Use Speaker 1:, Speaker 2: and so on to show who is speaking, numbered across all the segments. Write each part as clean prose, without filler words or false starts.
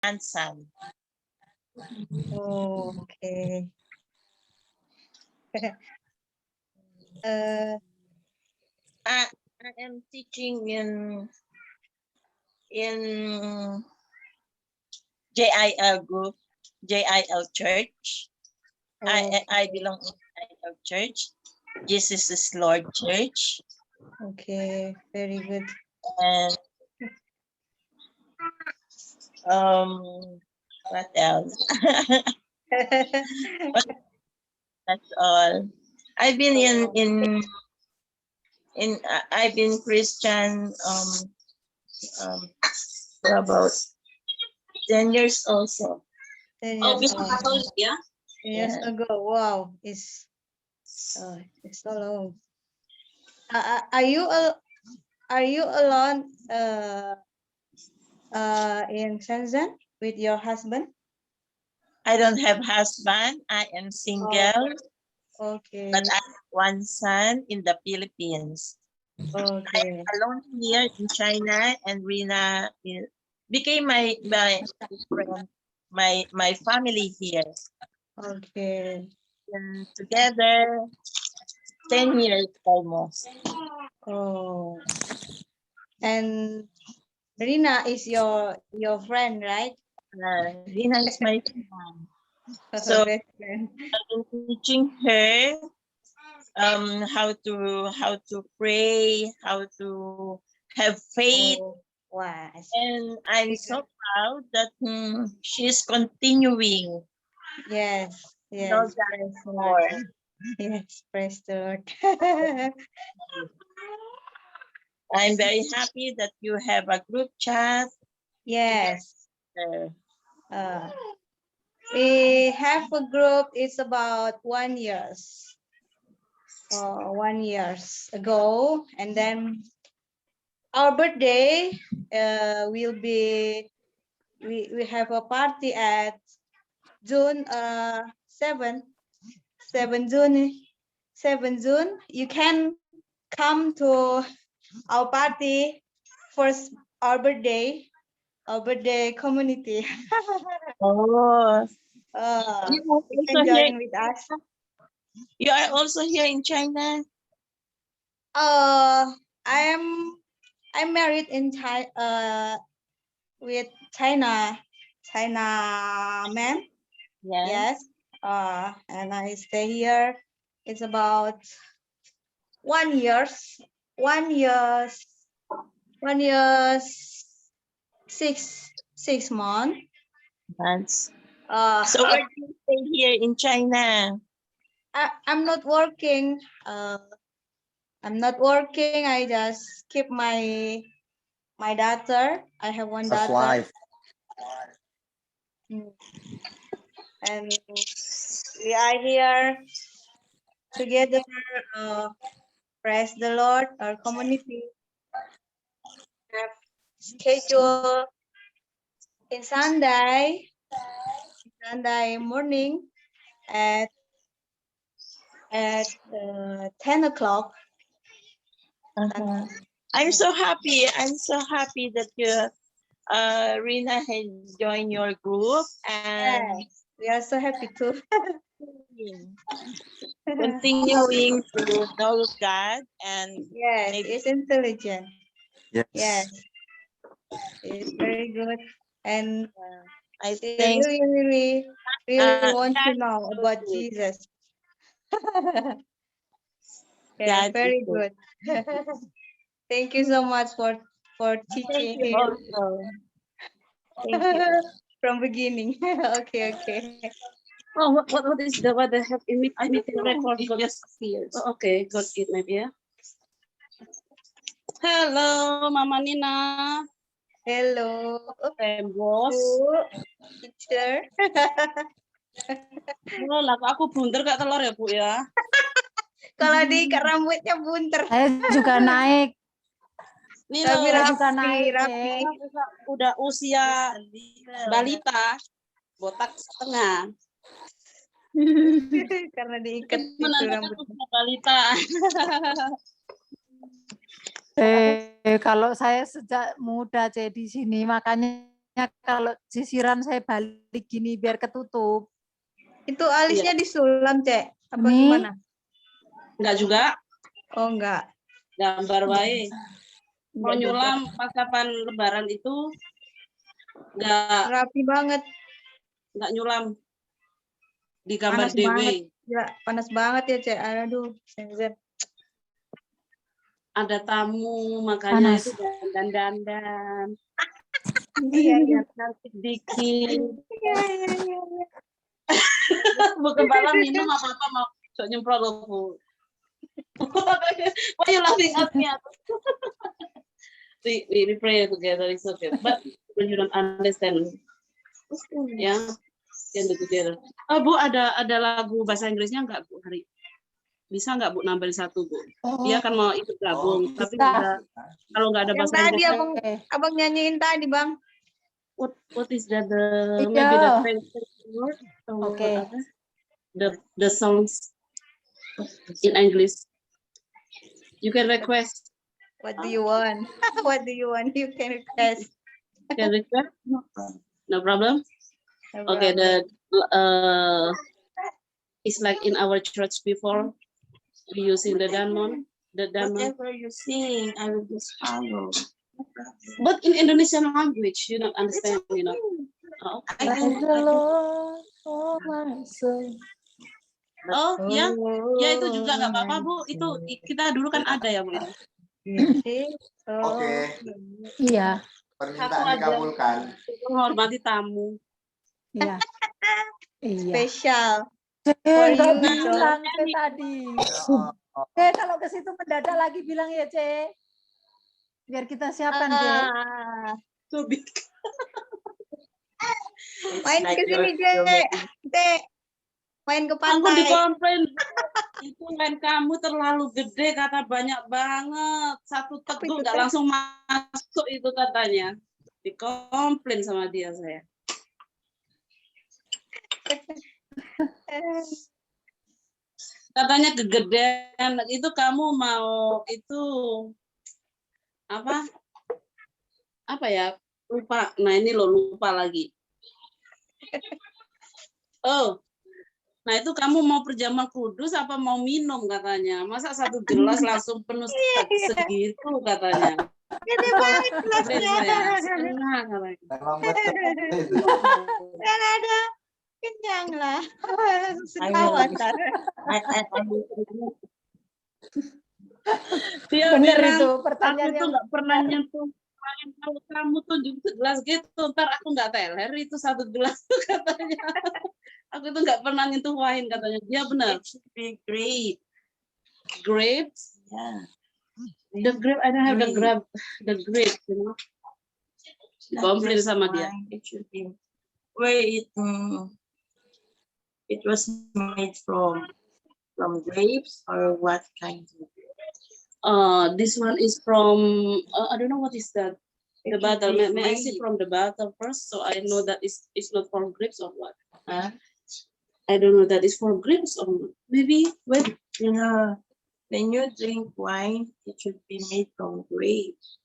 Speaker 1: grandson.
Speaker 2: Oh, okay.
Speaker 1: I am teaching in JIL group, JIL Church. I belong in JIL Church. Jesus is Lord Church.
Speaker 2: Okay, very good.
Speaker 1: And what else? That's all. I've been I've been Christian for about 10 years also.
Speaker 2: 10
Speaker 1: Oh,
Speaker 2: years
Speaker 1: before
Speaker 2: old.
Speaker 1: Catholic, yeah?
Speaker 2: 10 years
Speaker 1: Yeah.
Speaker 2: ago. Wow, it's so long. Are you alone in Shenzhen with your husband?
Speaker 1: I don't have husband. I am single,
Speaker 2: Okay.
Speaker 1: but I have one son in the Philippines. I am
Speaker 2: Okay.
Speaker 1: alone here in China, and Rina became my friend, my family here.
Speaker 2: Okay.
Speaker 1: And together 10 years almost.
Speaker 2: Oh. And Rina is your friend, right?
Speaker 1: Rina is my friend. So
Speaker 2: Best friend.
Speaker 1: I've been teaching her how to pray, how to have faith,
Speaker 2: Oh, wow.
Speaker 1: and I'm so proud that she's continuing.
Speaker 2: Yes,
Speaker 1: No
Speaker 2: yes.
Speaker 1: that
Speaker 2: Praise the Lord.
Speaker 1: more.
Speaker 2: Yes, praise the Lord.
Speaker 1: I'm very happy that you have a group chat.
Speaker 2: Yes.
Speaker 1: Uh,
Speaker 2: We have a group. It's about 1 years. 1 years ago, and then our birthday will be. We have a party at June 7 June 7 June. You can come to our party for our birthday community.
Speaker 1: oh, you are
Speaker 2: You
Speaker 1: also
Speaker 2: can
Speaker 1: here.
Speaker 2: join with us.
Speaker 1: You are also here in China.
Speaker 2: Uh, I'm married in China with China man.
Speaker 1: Yes.
Speaker 2: Yes. And I stay here. It's about 1 years. 1 years. 1 years. 6 months.
Speaker 1: Months.
Speaker 2: Uh,
Speaker 1: So where do you stay here in China?
Speaker 2: I'm not working. I'm not working. I just keep my daughter. I have one daughter.
Speaker 3: Housewife.
Speaker 2: And we are here together. Praise the Lord. Our community have schedule in Sunday morning at 10 o'clock.
Speaker 1: I'm so happy. I'm so happy that you, Rina, has joined your group and
Speaker 2: Yes, we are so happy too.
Speaker 1: continuing to know God and
Speaker 2: Yes,
Speaker 1: maybe
Speaker 2: it's intelligent.
Speaker 3: Yes.
Speaker 2: Yes, it's very good. And
Speaker 1: I
Speaker 2: she
Speaker 1: think
Speaker 2: really want to
Speaker 1: God
Speaker 2: know
Speaker 1: is
Speaker 2: about
Speaker 1: good.
Speaker 2: Jesus.
Speaker 1: God
Speaker 2: Yeah,
Speaker 1: is
Speaker 2: very
Speaker 1: good.
Speaker 2: good. Thank you so much for
Speaker 1: Thank
Speaker 2: teaching
Speaker 1: you
Speaker 2: here
Speaker 1: also. Thank you.
Speaker 2: from beginning. Okay.
Speaker 4: Oh, what is the what I have meeting record? Yes, oh, okay, got it maybe. Yeah. Hello, Mama Nina.
Speaker 2: Hello,
Speaker 4: Tembos.
Speaker 2: teacher.
Speaker 4: Oh, lah aku bundar kayak telur ya, Bu ya.
Speaker 2: Kalau diikat rambutnya bunter.
Speaker 5: Saya juga naik.
Speaker 4: Ini
Speaker 2: Tapi
Speaker 4: loh,
Speaker 2: rapi.
Speaker 4: udah usia balita, botak setengah.
Speaker 2: Karena diikat itu rambutnya.
Speaker 4: Usia balita.
Speaker 5: Kalau saya sejak muda di sini makanya
Speaker 3: kalau sisiran saya balik gini biar ketutup.
Speaker 2: Itu alisnya disulam, Cek. Apa
Speaker 3: Ini?
Speaker 2: gimana?
Speaker 4: Enggak juga,
Speaker 2: Oh, enggak.
Speaker 4: gambar baik. Kalau
Speaker 2: Enggak juga.
Speaker 4: nyulam pas kapan lebaran itu enggak
Speaker 2: Rapi banget.
Speaker 4: nyulam di gambar
Speaker 2: Panas
Speaker 4: dewe.
Speaker 2: banget. Ya, panas banget ya, Cek. Aduh, Senzen.
Speaker 4: Ada tamu makanya
Speaker 3: Panas.
Speaker 4: itu dandan.
Speaker 2: Iya, iya.
Speaker 4: Cantik dikit.
Speaker 2: Iya, iya, iya.
Speaker 4: Bukan malam minum apa-apa mau nyemprot loh, Bu. Why you laughing at me? We pray together, it's okay. But when you don't understand, ya, can do together. Oh, Bu, ada lagu bahasa Inggrisnya enggak, Bu, hari? Bisa enggak, Bu, nambahin satu, Bu? Dia kan mau ikut gabung, tapi
Speaker 3: bisa.
Speaker 4: kalau enggak ada
Speaker 2: Yang
Speaker 4: bahasa
Speaker 2: tadi
Speaker 4: Inggrisnya,
Speaker 2: abang nyanyiin tadi, Bang.
Speaker 4: what is that, the
Speaker 3: Iya.
Speaker 4: maybe the favorite word or
Speaker 3: Oke.
Speaker 4: apa? The songs in English. You can request.
Speaker 2: What do you want? What do you want? You can request.
Speaker 4: Can request? No problem.
Speaker 2: No
Speaker 4: Okay,
Speaker 2: problem.
Speaker 4: it's like in our church before we using the Danmon.
Speaker 1: Whatever you sing, I will just follow.
Speaker 4: But in Indonesian language, you don't understand, you know. Oh, okay.
Speaker 1: I
Speaker 3: Praise
Speaker 1: can,
Speaker 3: the Lord, oh my soul.
Speaker 4: Oh, ya. Ya itu juga nggak
Speaker 2: Oh,
Speaker 4: apa-apa, Bu. Itu kita dulu kan ada ya, Bu. Itu.
Speaker 5: Oke,
Speaker 3: Iya,
Speaker 5: permintaan dikabulkan.
Speaker 4: Menghormati tamu.
Speaker 3: iya. Iya.
Speaker 2: Spesial.
Speaker 3: Nggak
Speaker 2: you,
Speaker 3: bilang Ce tadi. Kalau ke situ mendadak lagi bilang ya, Ce. Biar kita siapkan, Ce.
Speaker 4: So big.
Speaker 2: Main
Speaker 1: like
Speaker 2: ke sini,
Speaker 1: you're
Speaker 2: Cek. Cek. Main ke
Speaker 4: Aku
Speaker 2: pantai.
Speaker 4: dikomplain. Itu main kamu terlalu gede, kata banyak banget. Satu teguk nggak langsung masuk itu katanya. Dikomplain sama dia saya. Katanya kegedean. Itu kamu mau itu apa? Apa ya? Lupa. Nah ini lo lupa lagi. Oh. Nah itu kamu mau perjamuan kudus apa mau minum katanya. Masa satu gelas langsung penuh segitu katanya.
Speaker 2: Gede banget gelasnya.
Speaker 4: Setengah katanya.
Speaker 5: Memang betul itu.
Speaker 2: Dan ada kenyang lah.
Speaker 1: I
Speaker 2: Setawa
Speaker 1: will,
Speaker 2: ntar.
Speaker 1: I will,
Speaker 4: Dia
Speaker 3: Bener
Speaker 4: bilang,
Speaker 3: itu
Speaker 4: aku
Speaker 3: pertanyaan
Speaker 4: tuh
Speaker 3: yang
Speaker 4: nggak pernah nyentuh wine. Kalau kamu tunjuk segelas gitu, ntar aku nggak teler itu satu gelas tuh katanya. Aku tuh nggak pernah nyentuh wine katanya. Dia benar.
Speaker 1: it should be great.
Speaker 4: Grapes,
Speaker 1: Yeah.
Speaker 4: the grape, I don't have the grape, you know.
Speaker 1: Not
Speaker 4: Komplain
Speaker 1: just
Speaker 4: sama dia.
Speaker 1: wine, it should be where it was made from grapes or what kind of
Speaker 4: This one is from, I don't know what is that. The
Speaker 1: It should
Speaker 4: bottle.
Speaker 1: be
Speaker 4: May I see
Speaker 1: grape.
Speaker 4: from the bottle first, so I know that it's not from grapes or what.
Speaker 1: Huh?
Speaker 4: I don't know that is for grapes or not. Maybe wait.
Speaker 1: Yeah. When you drink wine, it should be made from grapes.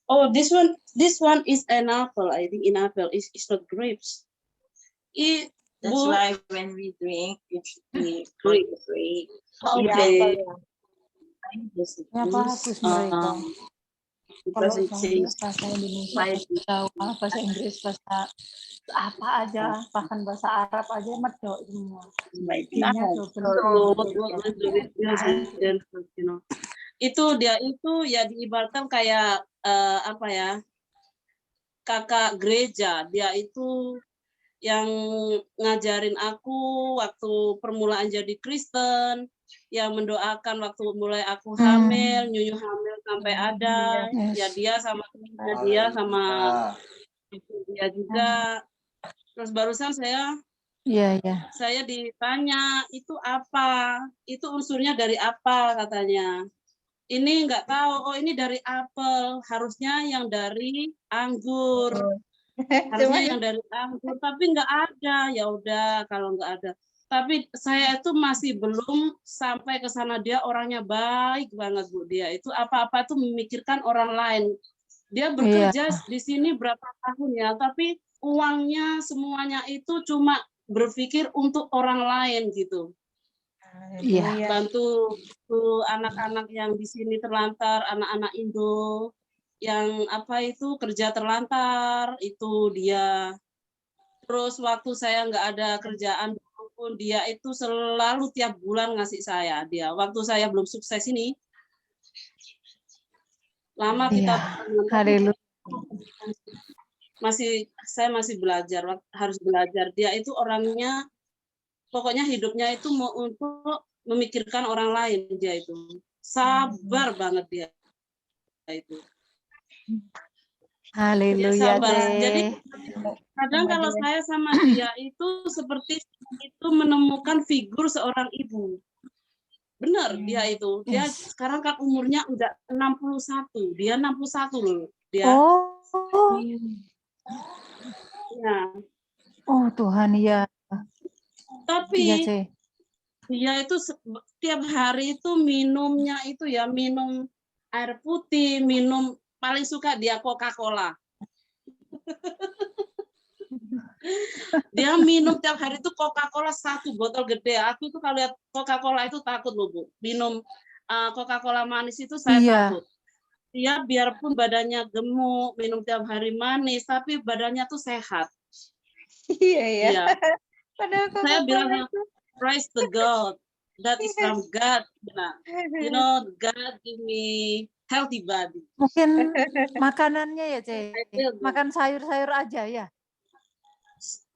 Speaker 4: Oh, this one is an apple. I think in apple it's not grapes.
Speaker 1: That's
Speaker 4: Bu-
Speaker 1: why when we drink, it should be
Speaker 4: Grape.
Speaker 1: grape.
Speaker 4: Okay.
Speaker 3: ya bagus mereka.
Speaker 4: Because
Speaker 3: Kalau
Speaker 4: it says
Speaker 3: bahasa Indonesia
Speaker 4: Bible.
Speaker 3: tahu bahasa Inggris, bahasa apa aja, bahkan bahasa Arab aja medok semua. Artinya double.
Speaker 4: So what do we then, you know? Itu dia itu ya diibaratkan kayak apa ya? Kakak gereja. Dia itu yang ngajarin aku waktu permulaan jadi Kristen, yang mendoakan waktu mulai aku hamil, nyunyuh hamil sampai ada,
Speaker 3: Yes.
Speaker 4: ya dia sama temennya dia sama ibu dia juga. Terus barusan
Speaker 3: Iya, iya.
Speaker 4: saya ditanya itu apa, itu unsurnya dari apa katanya. Ini nggak tahu, oh ini dari apel, harusnya yang dari anggur. Harusnya yang dari anggur, tapi nggak ada. Ya udah kalau nggak ada. Tapi saya itu masih belum sampai ke sana. Dia orangnya baik banget, Bu. Dia itu apa-apa tuh memikirkan orang lain. Dia bekerja di sini berapa tahun ya, tapi uangnya semuanya itu cuma berpikir untuk orang lain gitu.
Speaker 3: Iya.
Speaker 4: Bantu anak-anak yang di sini terlantar, anak-anak Indo yang apa itu kerja terlantar, itu dia. Terus waktu saya nggak ada kerjaan pun dia itu selalu tiap bulan ngasih saya. Dia waktu saya belum sukses ini, lama kita
Speaker 3: Haleluya.
Speaker 4: saya masih belajar, harus belajar. Dia itu orangnya, pokoknya hidupnya itu mau untuk memikirkan orang lain. Dia itu sabar banget dia itu.
Speaker 3: Haleluya,
Speaker 4: Sabar. Jadi
Speaker 3: Teh.
Speaker 4: kadang kalau saya sama dia itu seperti itu menemukan figur seorang ibu. Benar dia itu. Dia
Speaker 3: Yes.
Speaker 4: sekarang kan umurnya udah 61. Dia 61 loh. Dia.
Speaker 3: Oh.
Speaker 4: Ya.
Speaker 3: Oh Tuhan, ya.
Speaker 4: Tapi
Speaker 3: Iya, Ceh.
Speaker 4: dia itu tiap hari itu minumnya itu ya minum air putih, minum paling suka dia Coca-Cola. Dia minum tiap hari itu Coca-Cola 1 botol gede. Aku itu kalau lihat Coca-Cola itu takut loh, Bu. Minum Coca-Cola manis itu saya takut. Dia biarpun badannya gemuk, minum tiap hari manis, tapi badannya tuh sehat.
Speaker 2: Iya ya.
Speaker 4: Iya.
Speaker 2: Padahal
Speaker 4: Saya bilang,
Speaker 2: itu.
Speaker 4: praise the God. That is from God. Nah, you know, God give me healthy body.
Speaker 3: Mungkin makanannya ya, Ceh. Makan sayur-sayur aja ya.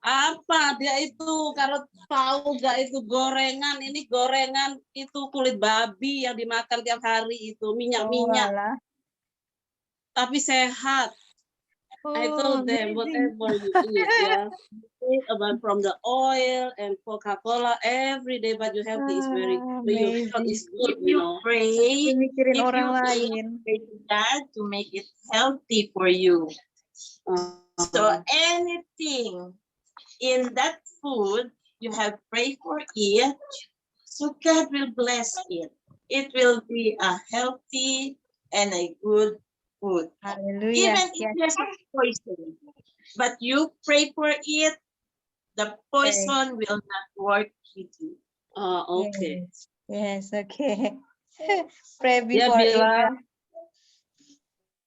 Speaker 4: Apa dia itu kalau tahu nggak itu gorengan, ini gorengan itu kulit babi yang dimakan tiap hari itu minyak-minyak. Tapi sehat. I told them whatever you eat, ya. About from the oil and Coca-Cola every day, but your healthy is very, your health is good, you know.
Speaker 1: Pray,
Speaker 2: Mikirin
Speaker 1: if
Speaker 2: orang
Speaker 1: you
Speaker 2: lain.
Speaker 1: pray to God to make it healthy for you. So anything in that food you have prayed for it, so God will bless it. It will be a healthy and a good food.
Speaker 2: Haleluya.
Speaker 1: Even if there's a poison, but you pray for it, the poison will not work with you.
Speaker 4: Okay.
Speaker 2: Yes, okay. Pray
Speaker 4: Dia
Speaker 2: before
Speaker 4: bilang,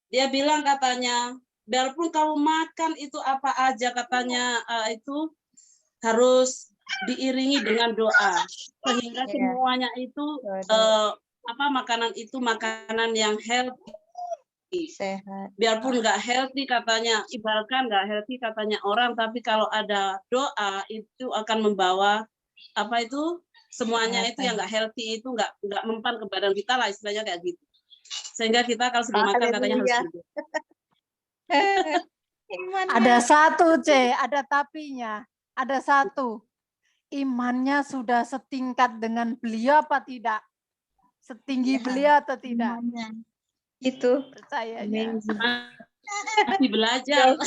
Speaker 4: dia bilang katanya, biarpun kamu makan itu apa aja katanya itu harus diiringi dengan doa sehingga semuanya itu makanan itu makanan yang healthy.
Speaker 2: sehat.
Speaker 4: Biarpun nggak healthy katanya, ibaratkan nggak healthy katanya orang, tapi kalau ada doa itu akan membawa apa itu semuanya itu yang nggak healthy itu nggak mempan ke badan kita lah, istilahnya kayak gitu. Sehingga kita kalau sudah makan katanya harus berdoa.
Speaker 3: Ada satu, C, ada tapinya. Ada satu. Imannya sudah setingkat dengan beliau apa tidak? Setinggi beliau atau tidak?
Speaker 2: Itu
Speaker 3: Percayanya.
Speaker 4: Masih belajar.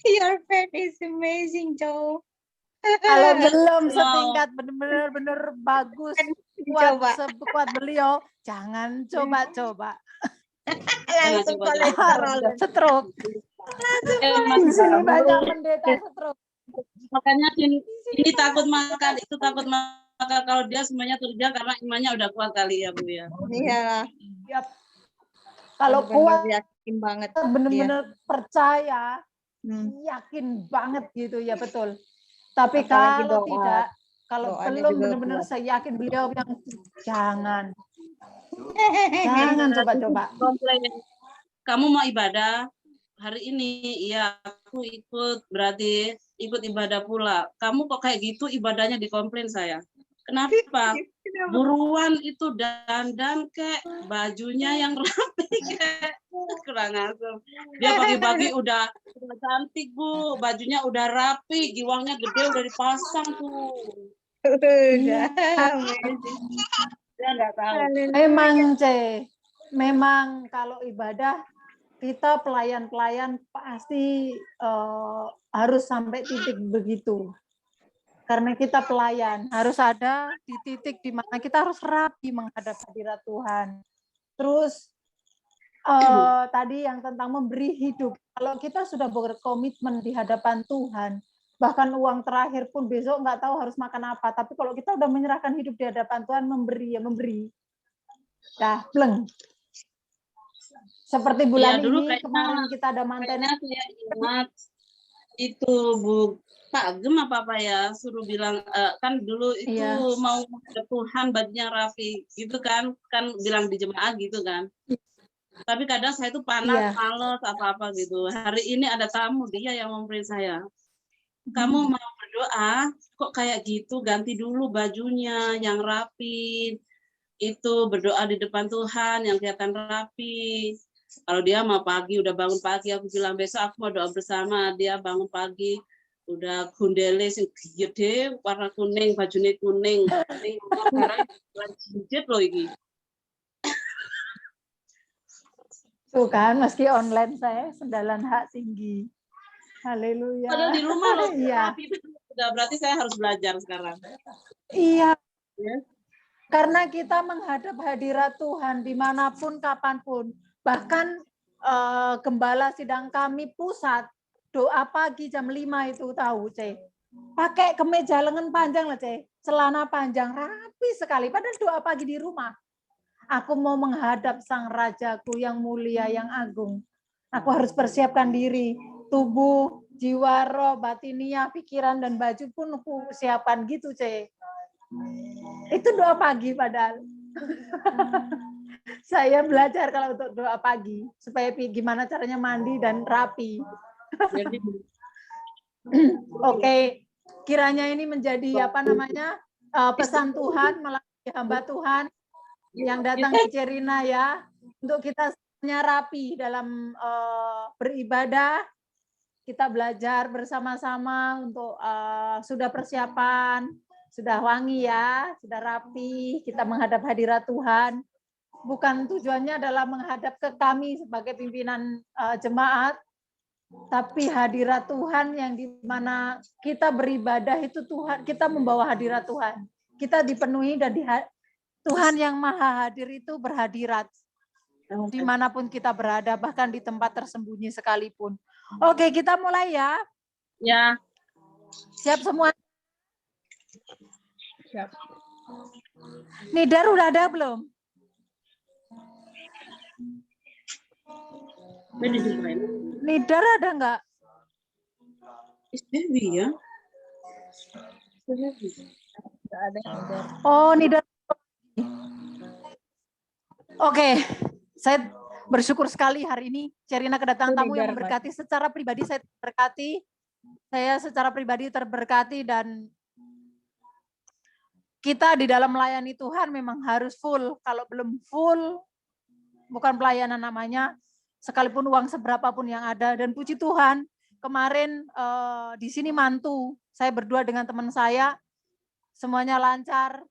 Speaker 2: Your faith is amazing, Joe.
Speaker 3: Kalau belum setingkat benar-benar bagus, kuat beliau, jangan coba-coba.
Speaker 2: Langsung kolesterol.
Speaker 3: Stroke. Di sini banyak pendeta stroke.
Speaker 4: Makanya ini takut makan, itu takut makan. Kalau dia semuanya kerja karena imannya udah kuat kali ya, Bu ya.
Speaker 2: Iyalah.
Speaker 3: Yap. Kalau kuat,
Speaker 2: yakin banget,
Speaker 3: benar-benar percaya, yakin banget gitu ya, betul. Tapi
Speaker 2: apalagi
Speaker 3: kalau
Speaker 2: doa.
Speaker 3: tidak, kalau
Speaker 2: Doanya
Speaker 3: belum
Speaker 2: juga
Speaker 3: benar-benar
Speaker 2: kuat.
Speaker 3: saya yakin beliau yang jangan coba-coba.
Speaker 4: Komplain. Kamu mau ibadah hari ini? Iya, aku ikut, berarti ikut ibadah pula. Kamu kok kayak gitu ibadahnya dikomplain saya. Kenapa? Buruan itu dandan kek, bajunya yang rapi kek. Kurang asem. Dia pagi-pagi udah cantik, Bu. Bajunya udah rapi, giwangnya gede udah dipasang tuh.
Speaker 2: Udah.
Speaker 4: Dia nggak tahu.
Speaker 3: Memang, C. Memang kalau ibadah, kita pelayan-pelayan pasti harus sampai titik begitu. Karena kita pelayan, harus ada di titik di mana kita harus rapi menghadap hadirat Tuhan. Terus tadi yang tentang memberi hidup. Kalau kita sudah berkomitmen di hadapan Tuhan, bahkan uang terakhir pun besok nggak tahu harus makan apa. Tapi kalau kita udah menyerahkan hidup di hadapan Tuhan, memberi ya memberi. Dah, pleng. Seperti bulan
Speaker 4: dulu
Speaker 3: ini
Speaker 4: kayaknya-
Speaker 3: kemarin kita ada mantenan.
Speaker 4: Kayaknya saya ingat itu Bu Pak Gem apa ya suruh bilang kan dulu itu
Speaker 3: Iya.
Speaker 4: mau ke Tuhan bajunya rapi gitu kan bilang di jemaah gitu kan. Tapi kadang saya tuh panas,
Speaker 3: Iya.
Speaker 4: males apa-apa gitu. Hari ini ada tamu dia yang memberi saya. Kamu mau berdoa kok kayak gitu, ganti dulu bajunya yang rapi. Itu berdoa di depan Tuhan yang kelihatan rapi. Kalau dia mau pagi udah bangun pagi, aku bilang besok aku mau doa bersama. Dia bangun pagi udah gundele sing gede warna kuning, bajunya kuning. Jinjit loh ini.
Speaker 3: Tuh kan, meski online saya sendalan hak tinggi. Haleluya.
Speaker 4: Padahal di rumah loh,
Speaker 3: Iya.
Speaker 4: rapi. Udah berarti saya harus belajar sekarang.
Speaker 3: Iya.
Speaker 4: Ya.
Speaker 3: Karena kita menghadap hadirat Tuhan dimanapun, kapanpun. Bahkan gembala sidang kami pusat, doa pagi jam 5 itu tahu, C. Pakai kemeja lengan panjang lah, C. Celana panjang, rapi sekali. Padahal doa pagi di rumah. Aku mau menghadap Sang Rajaku yang mulia, yang agung. Aku harus persiapkan diri. Tubuh, jiwa, roh, batinia, pikiran, dan baju pun aku siapkan gitu, C. Itu doa pagi padahal. Saya belajar kalau untuk doa pagi supaya gimana caranya mandi dan rapi.
Speaker 4: Jadi,
Speaker 3: Oke, kiranya ini menjadi apa namanya pesan Tuhan melalui hamba Tuhan yang datang ke Cerina ya, untuk kita semuanya rapi dalam beribadah. Kita belajar bersama-sama untuk sudah persiapan, sudah wangi ya, sudah rapi, kita menghadap hadirat Tuhan. Bukan tujuannya adalah menghadap ke kami sebagai pimpinan jemaat, tapi hadirat Tuhan yang dimana kita beribadah itu Tuhan, kita membawa hadirat Tuhan. Kita dipenuhi dan Tuhan yang maha hadir itu berhadirat dimanapun kita berada, bahkan di tempat tersembunyi sekalipun. Oke, kita mulai ya.
Speaker 4: ya,
Speaker 3: Siap semua?
Speaker 2: Siap.
Speaker 3: Nidar udah ada belum?
Speaker 4: ini dijumpain.
Speaker 3: Nidar ada nggak?
Speaker 4: Is baby ya?
Speaker 2: Nggak ada yang ngejar.
Speaker 3: Oh, Nidar. Oke, saya bersyukur sekali hari ini Cerina kedatangan
Speaker 2: Itu
Speaker 3: tamu yang
Speaker 2: Nidar, Mas.
Speaker 3: memberkati. Secara pribadi saya terberkati. Saya secara pribadi terberkati dan kita di dalam melayani Tuhan memang harus full. Kalau belum full, bukan pelayanan namanya, sekalipun uang seberapa pun yang ada. Dan puji Tuhan, kemarin di sini mantu, saya berdua dengan teman saya, semuanya lancar,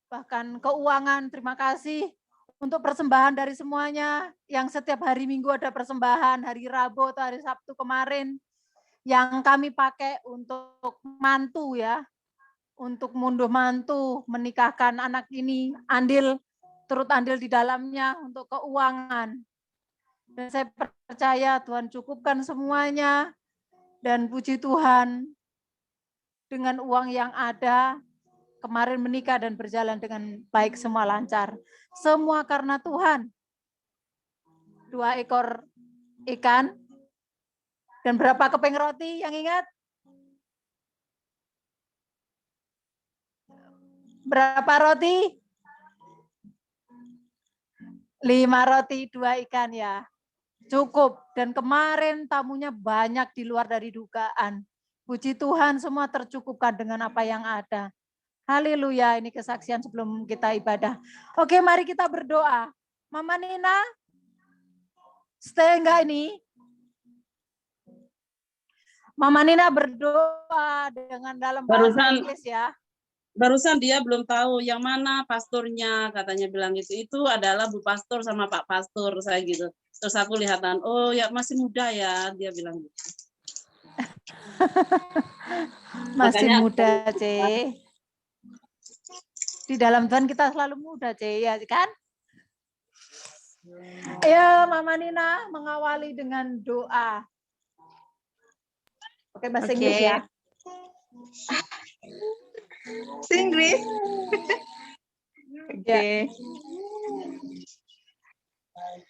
Speaker 3: bahkan keuangan, terima kasih untuk persembahan dari semuanya, yang setiap hari Minggu ada persembahan, hari Rabu atau hari Sabtu kemarin, yang kami pakai untuk mantu ya, untuk munduh mantu, menikahkan anak ini, turut andil di dalamnya untuk keuangan. Dan saya percaya Tuhan cukupkan semuanya, dan puji Tuhan dengan uang yang ada, kemarin menikah dan berjalan dengan baik, semua lancar. Semua karena Tuhan. 2 ekor ikan, dan berapa keping roti yang ingat? Berapa roti? 5 roti, 2 ikan ya. Cukup. Dan kemarin tamunya banyak di luar dari dugaan. Puji Tuhan semua tercukupkan dengan apa yang ada. Haleluya, ini kesaksian sebelum kita ibadah. Oke, mari kita berdoa. Mama Nina, stay enggak ini? Mama Nina berdoa dengan dalam bahasa Inggris ya.
Speaker 4: Barusan dia belum tahu yang mana pastornya, katanya bilang gitu. Itu adalah Bu Pastor sama Pak Pastor, saya gitu. Terus aku lihatan, oh ya masih muda ya, dia bilang gitu.
Speaker 3: Masih
Speaker 4: Makanya,
Speaker 3: muda, C. Di dalam Tuhan kita selalu muda, C, ya kan? Ya, Mama Nina mengawali dengan doa. Oke, bahasa Inggris ya.
Speaker 2: Inggris.
Speaker 3: Ya.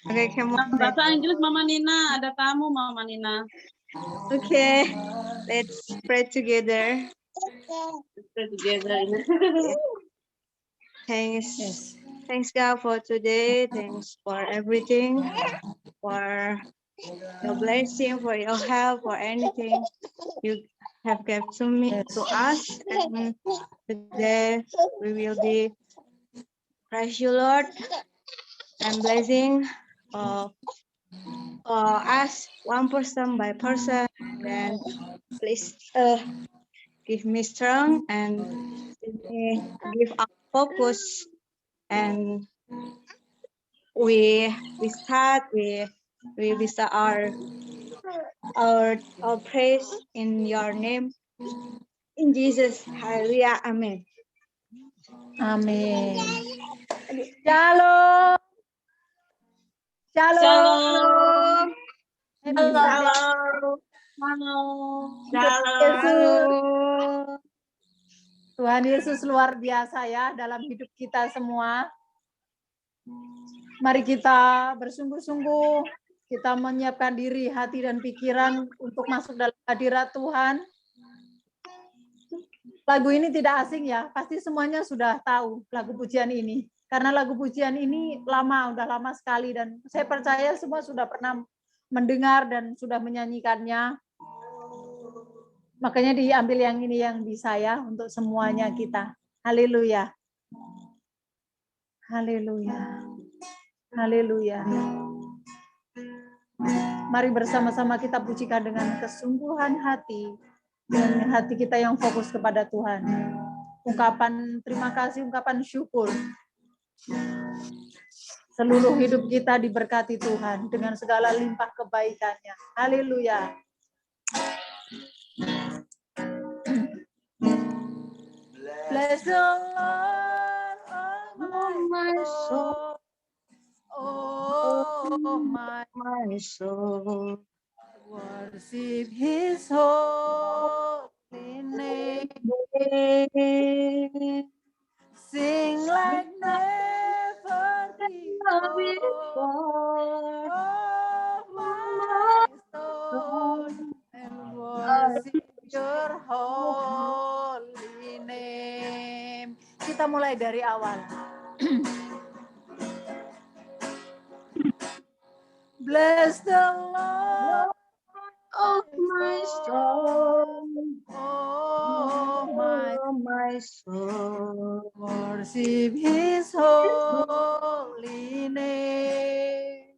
Speaker 2: Okay, come on.
Speaker 4: Bahasa Inggris Mama Nina, ada tamu Mama Nina.
Speaker 2: Okay, let's pray together.
Speaker 4: Let's pray together.
Speaker 2: Thanks,
Speaker 3: Yes.
Speaker 2: thanks God for today. Thanks for everything, for your blessing, for your help, for anything you have given to me, to us. And today we will be praise you, Lord, and blessing us one person by person. Then please give me strength and give us focus, and we start our praise in your name, in Jesus. Hallelujah. Amen.
Speaker 3: Amin. Shalom. Shalom.
Speaker 4: Shalom.
Speaker 1: Shalom.
Speaker 4: Shalom.
Speaker 1: Shalom.
Speaker 3: Tuhan Yesus luar biasa ya dalam hidup kita semua. Mari kita bersungguh-sungguh, kita menyiapkan diri, hati dan pikiran untuk masuk dalam hadirat Tuhan. Lagu ini tidak asing ya, pasti semuanya sudah tahu lagu pujian ini. Karena lagu pujian ini udah lama sekali, dan saya percaya semua sudah pernah mendengar dan sudah menyanyikannya. Makanya diambil yang ini yang bisa ya, untuk semuanya kita. Haleluya. Haleluya. Haleluya. Mari bersama-sama kita pujikan dengan kesungguhan hati, dengan hati kita yang fokus kepada Tuhan. Ungkapan terima kasih, ungkapan syukur. Seluruh hidup kita diberkati Tuhan dengan segala limpah kebaikannya. Haleluya. Bless the Lord, oh my soul. Oh my
Speaker 2: soul.
Speaker 3: worship His holy name. Sing like never before. Oh my soul, and worship Your holy name. Kita mulai dari awal. Bless the Lord,
Speaker 2: Oh my soul,
Speaker 3: oh my
Speaker 2: soul,
Speaker 3: worship His holy name.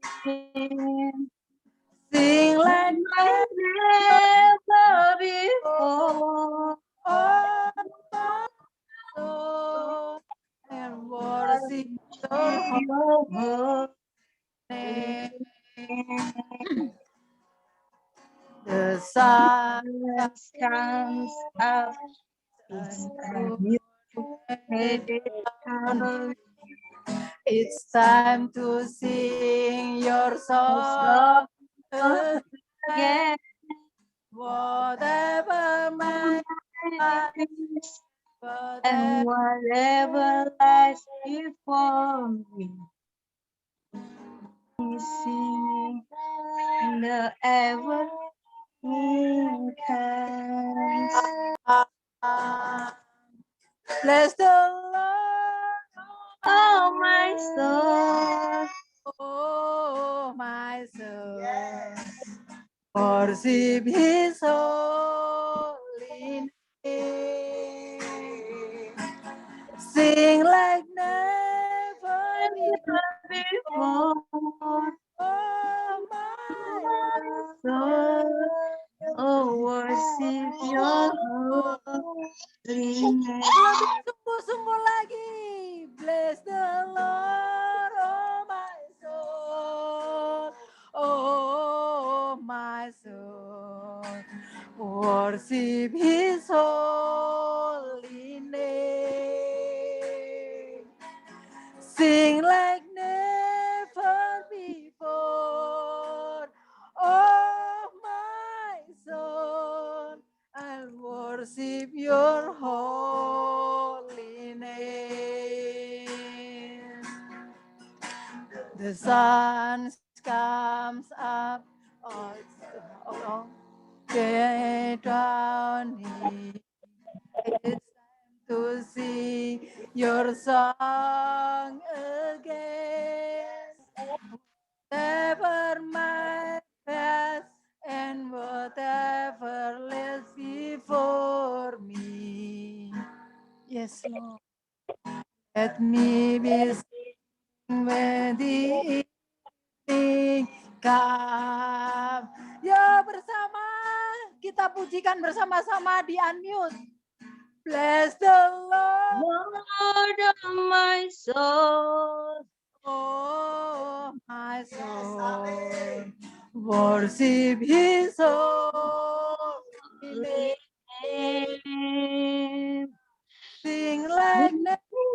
Speaker 3: Sing like
Speaker 2: never before.
Speaker 3: oh my soul, and worship Your holy name. The sun
Speaker 2: comes up,
Speaker 3: it's time to sing your song again. Whatever my
Speaker 2: and whatever lies before me, singing in the ever comes.
Speaker 3: Bless the Lord,
Speaker 2: Oh my soul,
Speaker 3: oh my soul, worship His holy name. Sing like never
Speaker 2: before.
Speaker 3: Oh my
Speaker 2: soul, oh worship Your holy name.
Speaker 3: Sungguh-sungguh lagi. Bless the Lord, oh my soul. Oh my soul. Worship His holy name. Sing like never worship your holy name. The sun comes up, day dawning. It's time to sing your song again. Whatever my past and whatever lies before me. Yes, Lord. Let me be sing when the evening come. Ya bersama, kita pujikan bersama-sama di unmute. Bless the Lord,
Speaker 2: Lord of my soul,
Speaker 3: oh my soul. Worship His holy name. Sing like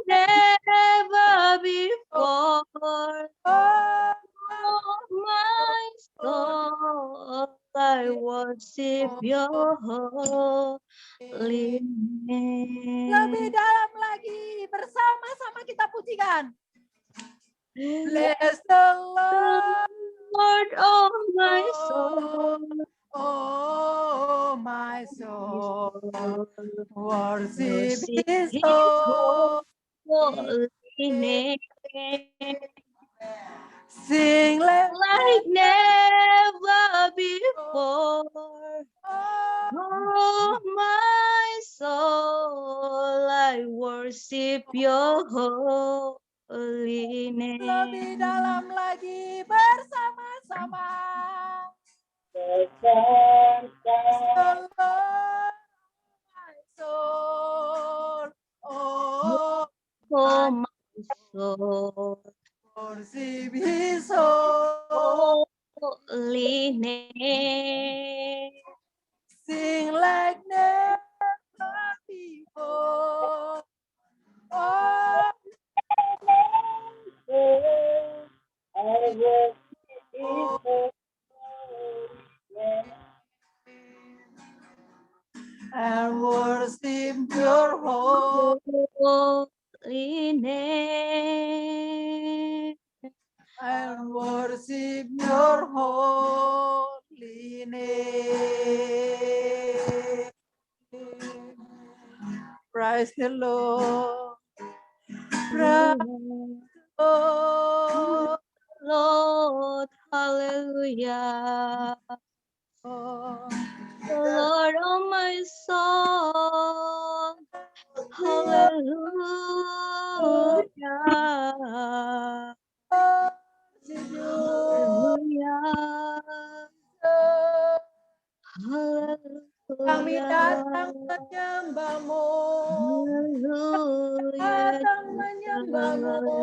Speaker 2: never before.
Speaker 3: oh,
Speaker 2: Oh, my soul, I worship your holy name.
Speaker 3: lebih dalam lagi, bersama-sama kita pujikan. Bless the Lord,
Speaker 2: Lord of my soul,
Speaker 3: oh my soul. Worship
Speaker 2: worship
Speaker 3: His
Speaker 2: His
Speaker 3: holy
Speaker 2: holy name.
Speaker 3: Sing like
Speaker 2: Like never before. Oh, my soul, I worship your holy
Speaker 3: lebih
Speaker 2: name.
Speaker 3: dalam lagi, bersama-sama. The Lord, my soul, oh,
Speaker 2: Oh, my soul,
Speaker 3: worship His holy.
Speaker 2: holy name.
Speaker 3: Sing like never before. Oh, and worship your
Speaker 2: Holy name.
Speaker 3: and worship your holy name. Praise the Lord. Praise the Lord.
Speaker 2: Lord, hallelujah. The Lord of my soul, hallelujah.
Speaker 3: Kami datang
Speaker 2: Hallelujah.
Speaker 3: menyembahmu,
Speaker 2: Hallelujah.
Speaker 3: datang menyembahmu.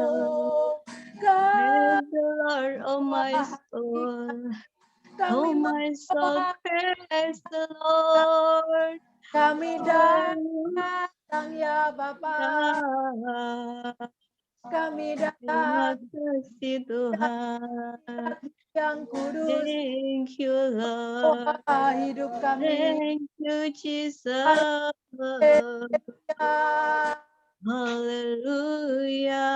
Speaker 2: Praise the Lord, oh my soul. Oh
Speaker 3: Kami
Speaker 2: my soul, praise the Lord.
Speaker 3: Kami datang ya Bapa, kami
Speaker 2: Terima
Speaker 3: datang
Speaker 2: kasih Tuhan.
Speaker 3: yang kudus,
Speaker 2: Thank you Lord.
Speaker 3: hidup kami.
Speaker 2: Thank you Jesus. Hallelujah.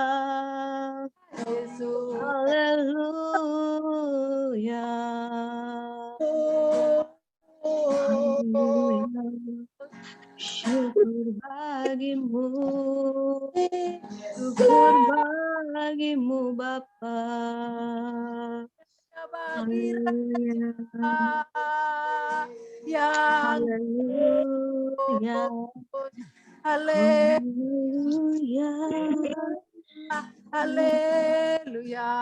Speaker 3: Yesus.
Speaker 2: Hallelujah. Hallelujah. Syukur bagimu, syukur bagimu Bapa.
Speaker 3: Bagi
Speaker 2: Haleluya,
Speaker 3: yang
Speaker 2: haleluya,
Speaker 3: haleluya,
Speaker 2: haleluya.
Speaker 3: haleluya.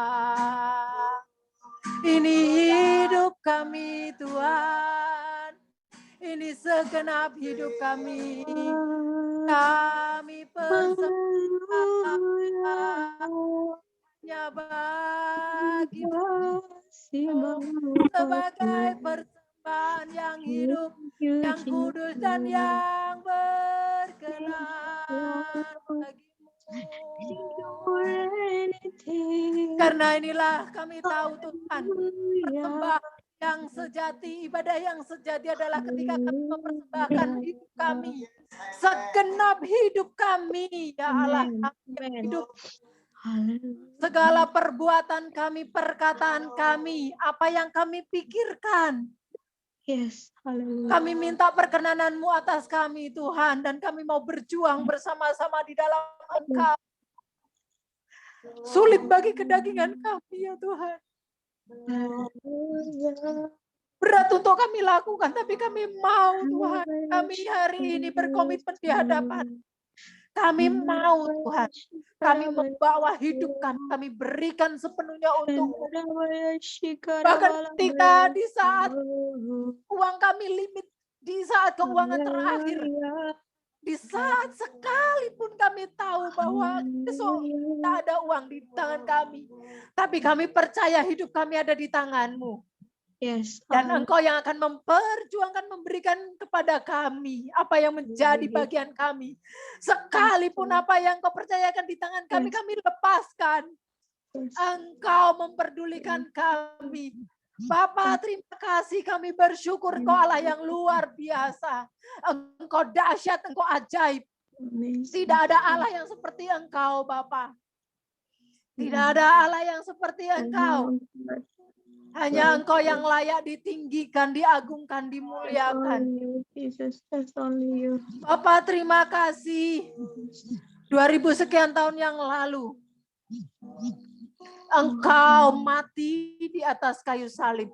Speaker 3: Ini hidup kami Tuhan, ini segenap hidup kami. Kami persembahkannya bagimu sebagai persembahan yang hidup, yang kudus dan yang berkenan bagimu. Karena inilah kami tahu Tuhan, persembahan yang sejati, ibadah yang sejati adalah ketika kami mempersembahkan hidup kami, segenap hidup kami, ya Allah,
Speaker 2: Amen.
Speaker 3: hidup
Speaker 2: Hallelujah.
Speaker 3: segala perbuatan kami, perkataan kami, apa yang kami pikirkan.
Speaker 2: Yes. Hallelujah.
Speaker 3: Kami minta perkenanan-Mu atas kami, Tuhan, dan kami mau berjuang bersama-sama di dalam Engkau. Sulit bagi kedagingan kami, ya Tuhan.
Speaker 2: Hallelujah.
Speaker 3: Berat untuk kami lakukan, tapi kami mau, Tuhan. Kami hari ini berkomitmen di hadapan. Kami mau, Tuhan. Kami membawa hidup kami berikan sepenuhnya untuk bahkan ketika di saat uang kami limit, di saat keuangan terakhir, di saat sekalipun kami tahu bahwa besok tidak ada uang di tangan kami, tapi kami percaya hidup kami ada di tangan-Mu.
Speaker 2: Yes.
Speaker 3: Dan Engkau yang akan memperjuangkan, memberikan kepada kami apa yang menjadi bagian kami. Sekalipun apa yang Kau percayakan di tangan kami, kami lepaskan. Engkau memperdulikan kami. Bapa, terima kasih, kami bersyukur Engkau Allah yang luar biasa. Engkau dahsyat, Engkau ajaib. Tidak ada Allah yang seperti Engkau, Bapa. Tidak ada Allah yang seperti Engkau. Hanya Engkau yang layak ditinggikan, diagungkan, dimuliakan. Bapa, terima kasih. 2000 sekian tahun yang lalu, Engkau mati di atas kayu salib,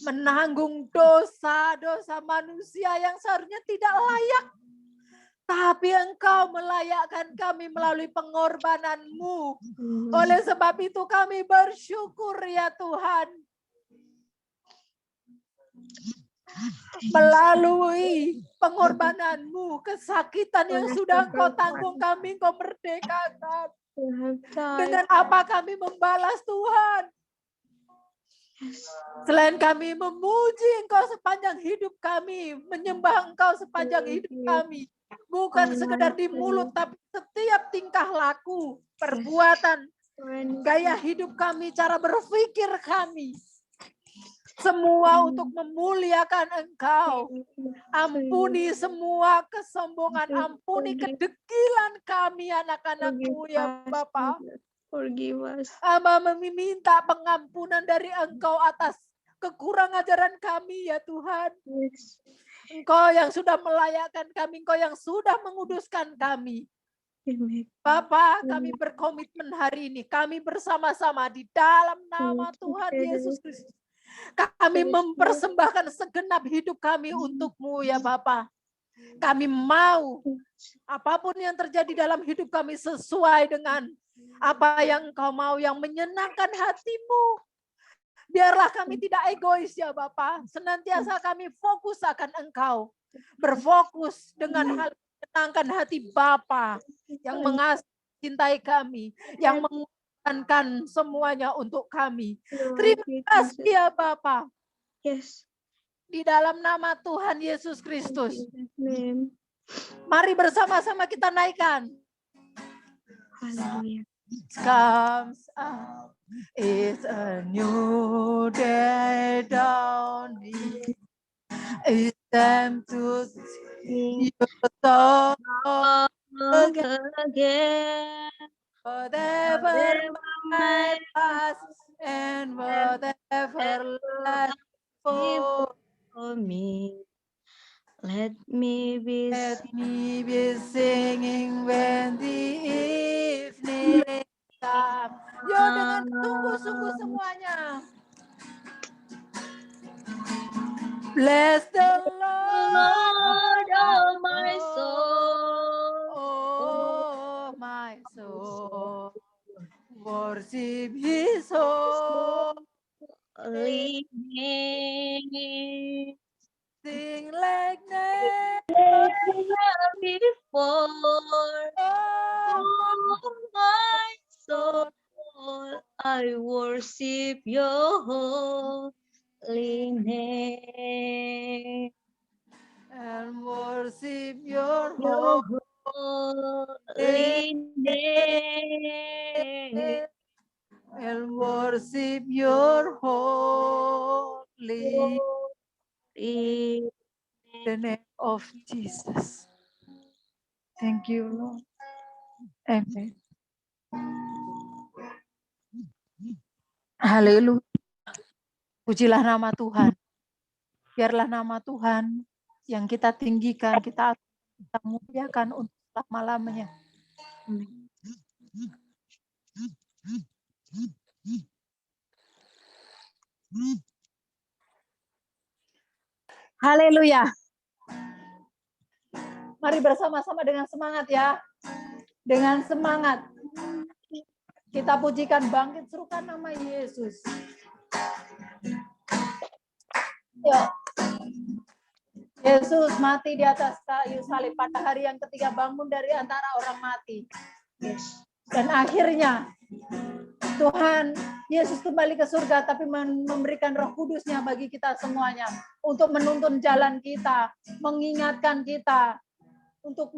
Speaker 3: menanggung dosa-dosa manusia yang seharusnya tidak layak. Tapi Engkau melayakkan kami melalui pengorbanan-Mu. Oleh sebab itu kami bersyukur, ya Tuhan. Melalui pengorbanan-Mu, kesakitan yang sudah Engkau tanggung kami, Engkau merdekakan. Dengan apa kami membalas, Tuhan? Selain kami memuji Engkau sepanjang hidup kami, menyembah Engkau sepanjang hidup kami. Bukan sekedar di mulut, tapi setiap tingkah laku, perbuatan, gaya hidup kami, cara berpikir kami. Semua untuk memuliakan Engkau. Ampuni semua kesombongan, ampuni kedegilan kami anak-anak-Mu, ya Bapa. Amba meminta pengampunan dari Engkau atas kekurang ajaran kami, ya Tuhan. Engkau yang sudah melayakkan kami, Engkau yang sudah menguduskan kami. Bapa, kami berkomitmen hari ini, kami bersama-sama di dalam nama Tuhan Yesus Kristus. Kami mempersembahkan segenap hidup kami untuk-Mu, ya Bapa. Kami mau apapun yang terjadi dalam hidup kami sesuai dengan apa yang Engkau mau, yang menyenangkan hati-Mu. Biarlah kami tidak egois, ya Bapa. Senantiasa kami fokus akan Engkau. Berfokus dengan hal yang menyenangkan hati Bapa yang mengasihi, cintai kami, yang mengorbankan semuanya untuk kami. Terima kasih, ya Bapa.
Speaker 2: Yes.
Speaker 3: Di dalam nama Tuhan Yesus Kristus. Mari bersama-sama kita naikkan.
Speaker 2: Hallelujah.
Speaker 3: Comes up, it's a new day dawning. It's time to sing your song
Speaker 2: Again.
Speaker 3: whatever my past and whatever life for.
Speaker 2: For me, let me be
Speaker 3: Let me be singing when the evening comes. Yo, dengan sungguh-sungguh semuanya. Bless the Lord,
Speaker 2: oh my soul.
Speaker 3: oh my soul. Worship His holy
Speaker 2: Name.
Speaker 3: sing like never
Speaker 2: Before
Speaker 3: before.
Speaker 2: my soul, I worship your holy name.
Speaker 3: And worship your
Speaker 2: Your
Speaker 3: holy
Speaker 2: holy name.
Speaker 3: and worship your holy of Jesus. Thank you, Lord. Amen. Haleluya. Pujilah nama Tuhan. Biarlah nama Tuhan yang kita tinggikan, kita muliakan untuk selama-lamanya. Haleluya. Mari bersama-sama dengan semangat ya. Dengan semangat. Kita pujikan, bangkit, serukan nama Yesus. Yuk. Yesus mati di atas kayu salib pada hari yang ketiga, bangun dari antara orang mati. Dan akhirnya Tuhan Yesus kembali ke surga, tapi memberikan Roh Kudus-Nya bagi kita semuanya untuk menuntun jalan kita, mengingatkan kita, untuk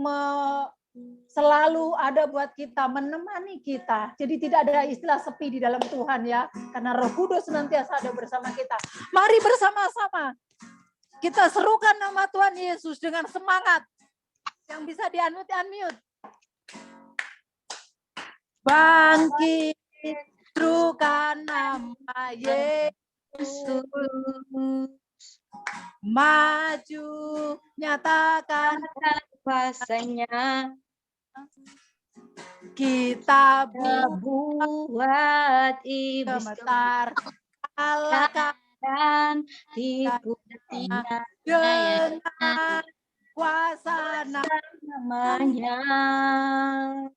Speaker 3: selalu ada buat kita, menemani kita. Jadi tidak ada istilah sepi di dalam Tuhan ya, karena Roh Kudus senantiasa ada bersama kita. Mari bersama-sama kita serukan nama Tuhan Yesus dengan semangat. Yang bisa di-unmute. Bangkit, serukan nama Yesus. Maju, nyatakan
Speaker 2: kuasanya.
Speaker 3: Kita
Speaker 2: buat iblis
Speaker 3: gemetar, kalahkan
Speaker 2: tipu daya
Speaker 3: dengan kuasa
Speaker 2: namanya.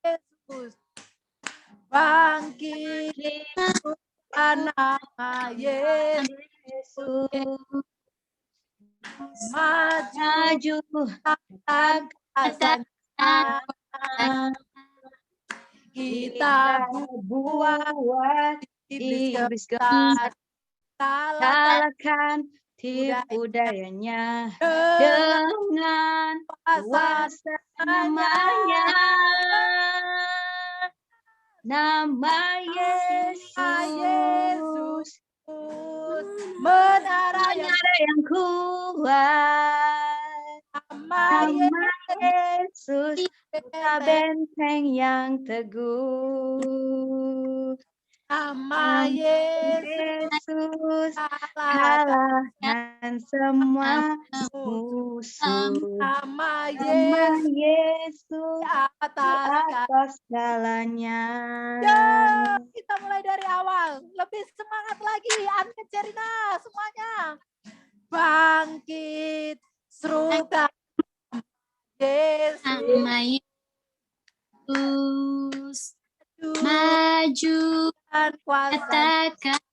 Speaker 3: Yesus. Bangkit, nama Yesus. Maju, kuasanya. Kita buat iblis gemetar,
Speaker 2: kalahkan tipu dayanya dengan kuasa namanya. Nama Yesus, menara yang kuat. Nama Yesus, benteng yang teguh.
Speaker 3: Nama
Speaker 2: Yesus, kalahkan semua musuh.
Speaker 3: Nama
Speaker 2: Yesus, atas segalanya.
Speaker 3: Ya, kita mulai dari awal. Lebih semangat lagi. Anke Cerina semuanya. Bangkit, serukan Yesus.
Speaker 6: Nama Yesus, maju, katakannya.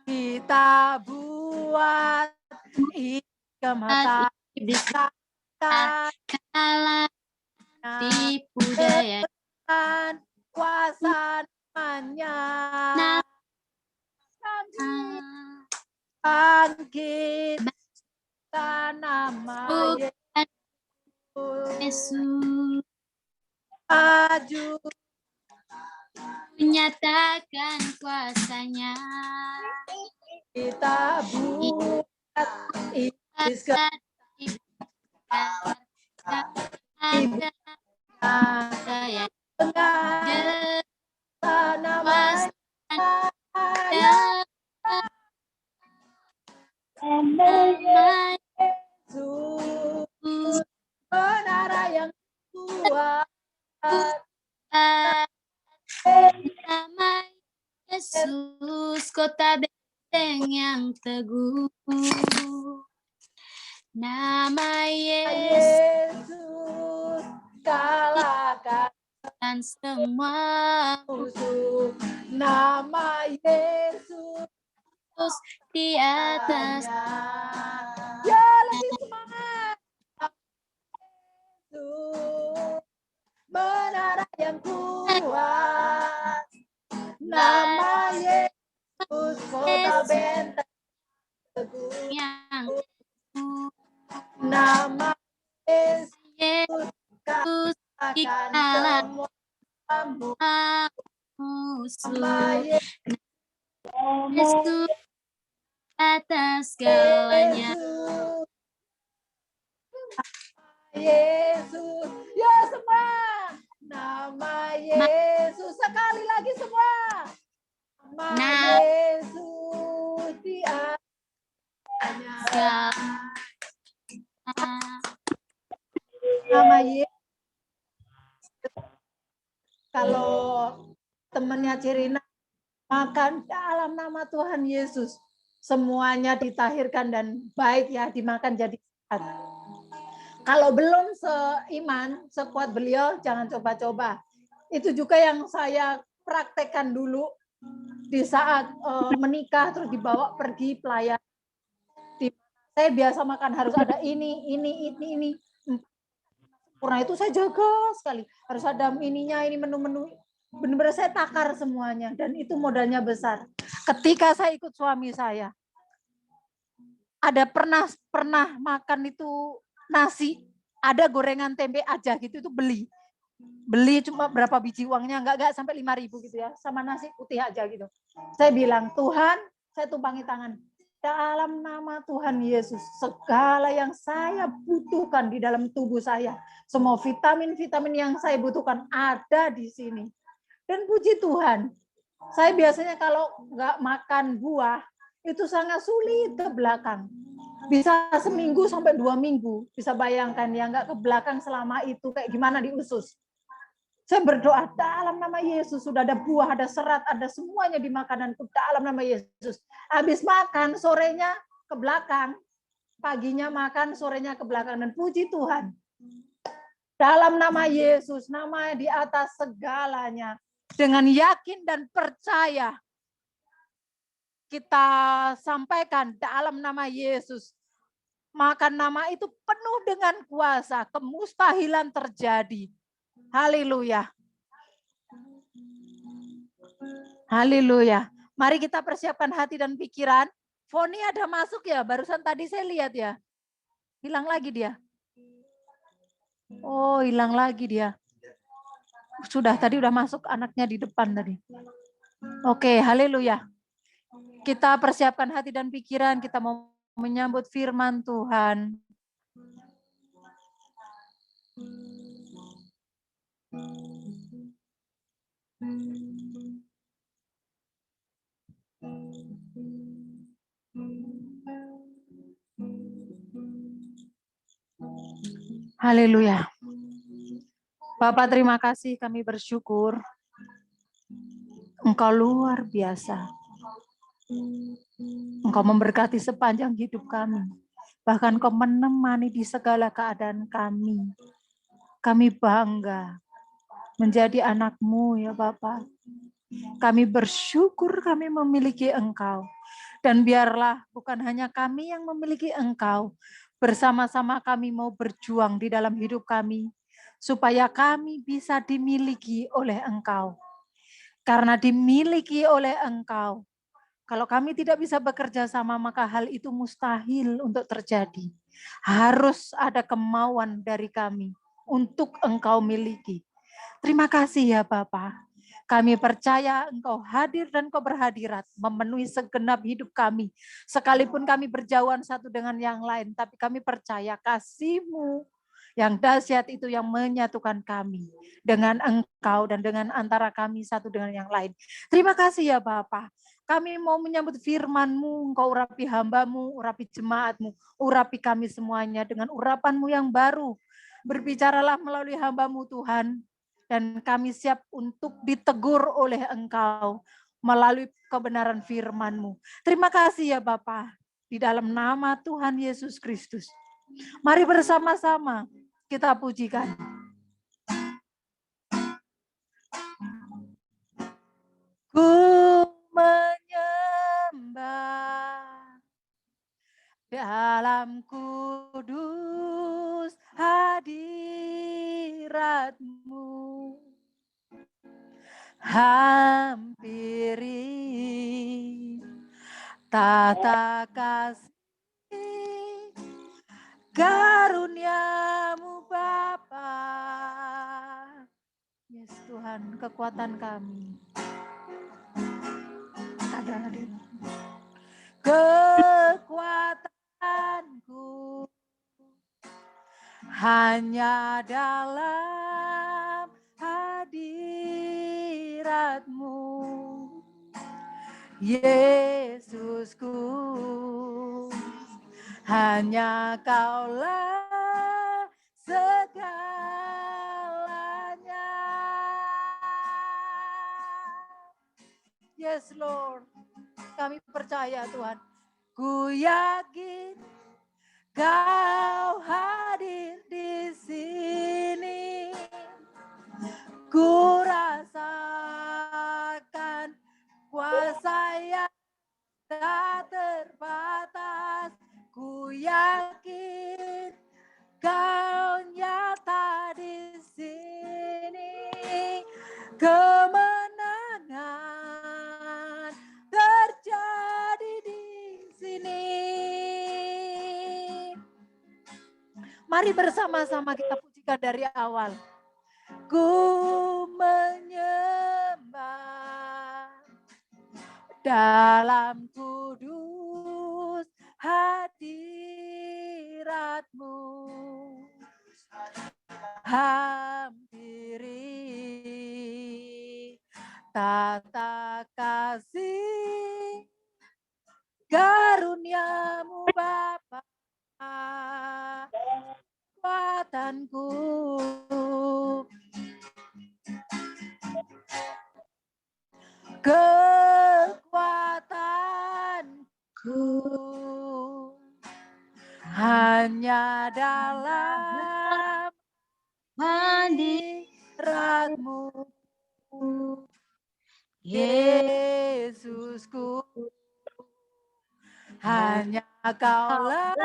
Speaker 3: Kita buat gemetar,
Speaker 6: kalah tipu daya
Speaker 3: kuasa namanya. Bangkit, nama
Speaker 6: Yesus,
Speaker 3: maju,
Speaker 6: menyatakan kuasanya.
Speaker 3: kita buat iblis
Speaker 6: Daya
Speaker 3: dengan nama Yesus, menara yang kuat.
Speaker 6: nama Yesus, kota benteng yang teguh. Nama
Speaker 3: Yesus, kalahkan
Speaker 6: semua
Speaker 3: musuh. Nama Yesus
Speaker 6: di atas.
Speaker 3: Ya, lebih semangat. Yesus, menara yang kuat. Nama Yesus, kota benteng teguh.
Speaker 6: Yang
Speaker 3: Nama Yesus,
Speaker 6: Yesus
Speaker 3: kalahkan semua
Speaker 6: musuh.
Speaker 3: Nama
Speaker 6: Yesus atas segalanya.
Speaker 3: Yesus, Yesus. Ya semua. Nama Yesus. Sekali lagi semua. Nama
Speaker 6: Nama
Speaker 3: Yesus di atasnya. Nama Yesus. Kalau temannya Cirina makan dalam nama Tuhan Yesus, semuanya ditahirkan dan baik ya, dimakan jadi sehat. Kalau belum seiman, sekuat beliau, jangan coba-coba. Itu juga yang saya praktekkan dulu di saat menikah, terus dibawa pergi pelayan. Saya biasa makan harus ada ini. Sempurna itu saya jaga sekali. Harus ada ininya, ini menu-menu. Benar-benar saya takar semuanya. Dan itu modalnya besar. Ketika saya ikut suami saya, ada pernah makan itu nasi, ada gorengan tempe aja gitu, itu beli cuma berapa biji, uangnya enggak sampai 5.000 gitu ya, sama nasi putih aja gitu. Saya bilang, Tuhan, saya tumpangi tangan, dalam nama Tuhan Yesus, segala yang saya butuhkan di dalam tubuh saya, semua vitamin-vitamin yang saya butuhkan ada di sini. Dan puji Tuhan, saya biasanya kalau nggak makan buah, itu sangat sulit ke belakang. Bisa seminggu sampai 2 minggu. Bisa bayangkan ya, nggak ke belakang selama itu kayak gimana di usus. Saya berdoa dalam nama Yesus, sudah ada buah, ada serat, ada semuanya di makananku dalam nama Yesus. Habis makan, sorenya ke belakang. Paginya makan, sorenya ke belakang. Dan puji Tuhan. Dalam nama Yesus, nama di atas segalanya. Dengan yakin dan percaya, kita sampaikan dalam nama Yesus. Maka nama itu penuh dengan kuasa, kemustahilan terjadi. Haleluya. Haleluya. Mari kita persiapkan hati dan pikiran. Foni ada masuk ya, barusan tadi saya lihat ya. Hilang lagi dia. Oh, hilang lagi dia. Sudah, tadi udah masuk anaknya di depan tadi. Oke, haleluya. Kita persiapkan hati dan pikiran, kita mau menyambut firman Tuhan. Haleluya. Bapak, terima kasih, kami bersyukur. Engkau luar biasa. Engkau memberkati sepanjang hidup kami. Bahkan Engkau menemani di segala keadaan kami. Kami bangga menjadi anak-Mu ya Bapak. Kami bersyukur kami memiliki Engkau. Dan biarlah bukan hanya kami yang memiliki Engkau, bersama-sama kami mau berjuang di dalam hidup kami, supaya kami bisa dimiliki oleh Engkau. Karena dimiliki oleh Engkau, kalau kami tidak bisa bekerja sama, maka hal itu mustahil untuk terjadi. Harus ada kemauan dari kami untuk Engkau miliki. Terima kasih ya Bapak. Kami percaya Engkau hadir dan Engkau berhadirat, memenuhi segenap hidup kami. Sekalipun kami berjauhan satu dengan yang lain, tapi kami percaya kasih-Mu yang dahsyat itu yang menyatukan kami dengan Engkau dan dengan antara kami satu dengan yang lain. Terima kasih ya Bapak. Kami mau menyambut firman-Mu, Engkau urapi hamba-Mu, urapi jemaat-Mu, urapi kami semuanya dengan urapan-Mu yang baru. Berbicaralah melalui hamba-Mu Tuhan, dan kami siap untuk ditegur oleh Engkau melalui kebenaran firman-Mu. Terima kasih ya Bapa, di dalam nama Tuhan Yesus Kristus. Mari bersama-sama kita pujikan. Ku menyembah dalam kudus hadirat-Mu, hampiri tata kasih karunia-Mu Bapa. Yes Tuhan, kekuatan kami. Adalah kekuatanku hanya dalam hadirat-Mu, Yesusku, hanya Kaulah segalanya. Yes, Lord, kami percaya Tuhan. Ku yakin Kau hadir di sini. Ku rasakan kuasa yang tak terbatas. Ku yakin Kau nyata di sini. Kemenangan terjadi di sini. Mari bersama-sama kita pujikan dari awal. Ku menyembah dalam kudus hadirat-Mu, hampiri tata kasih karunia-Mu Bapa, kekuatanku, kekuatanku hanya dalam hadirat-Mu, Yesusku, hanya Kaulah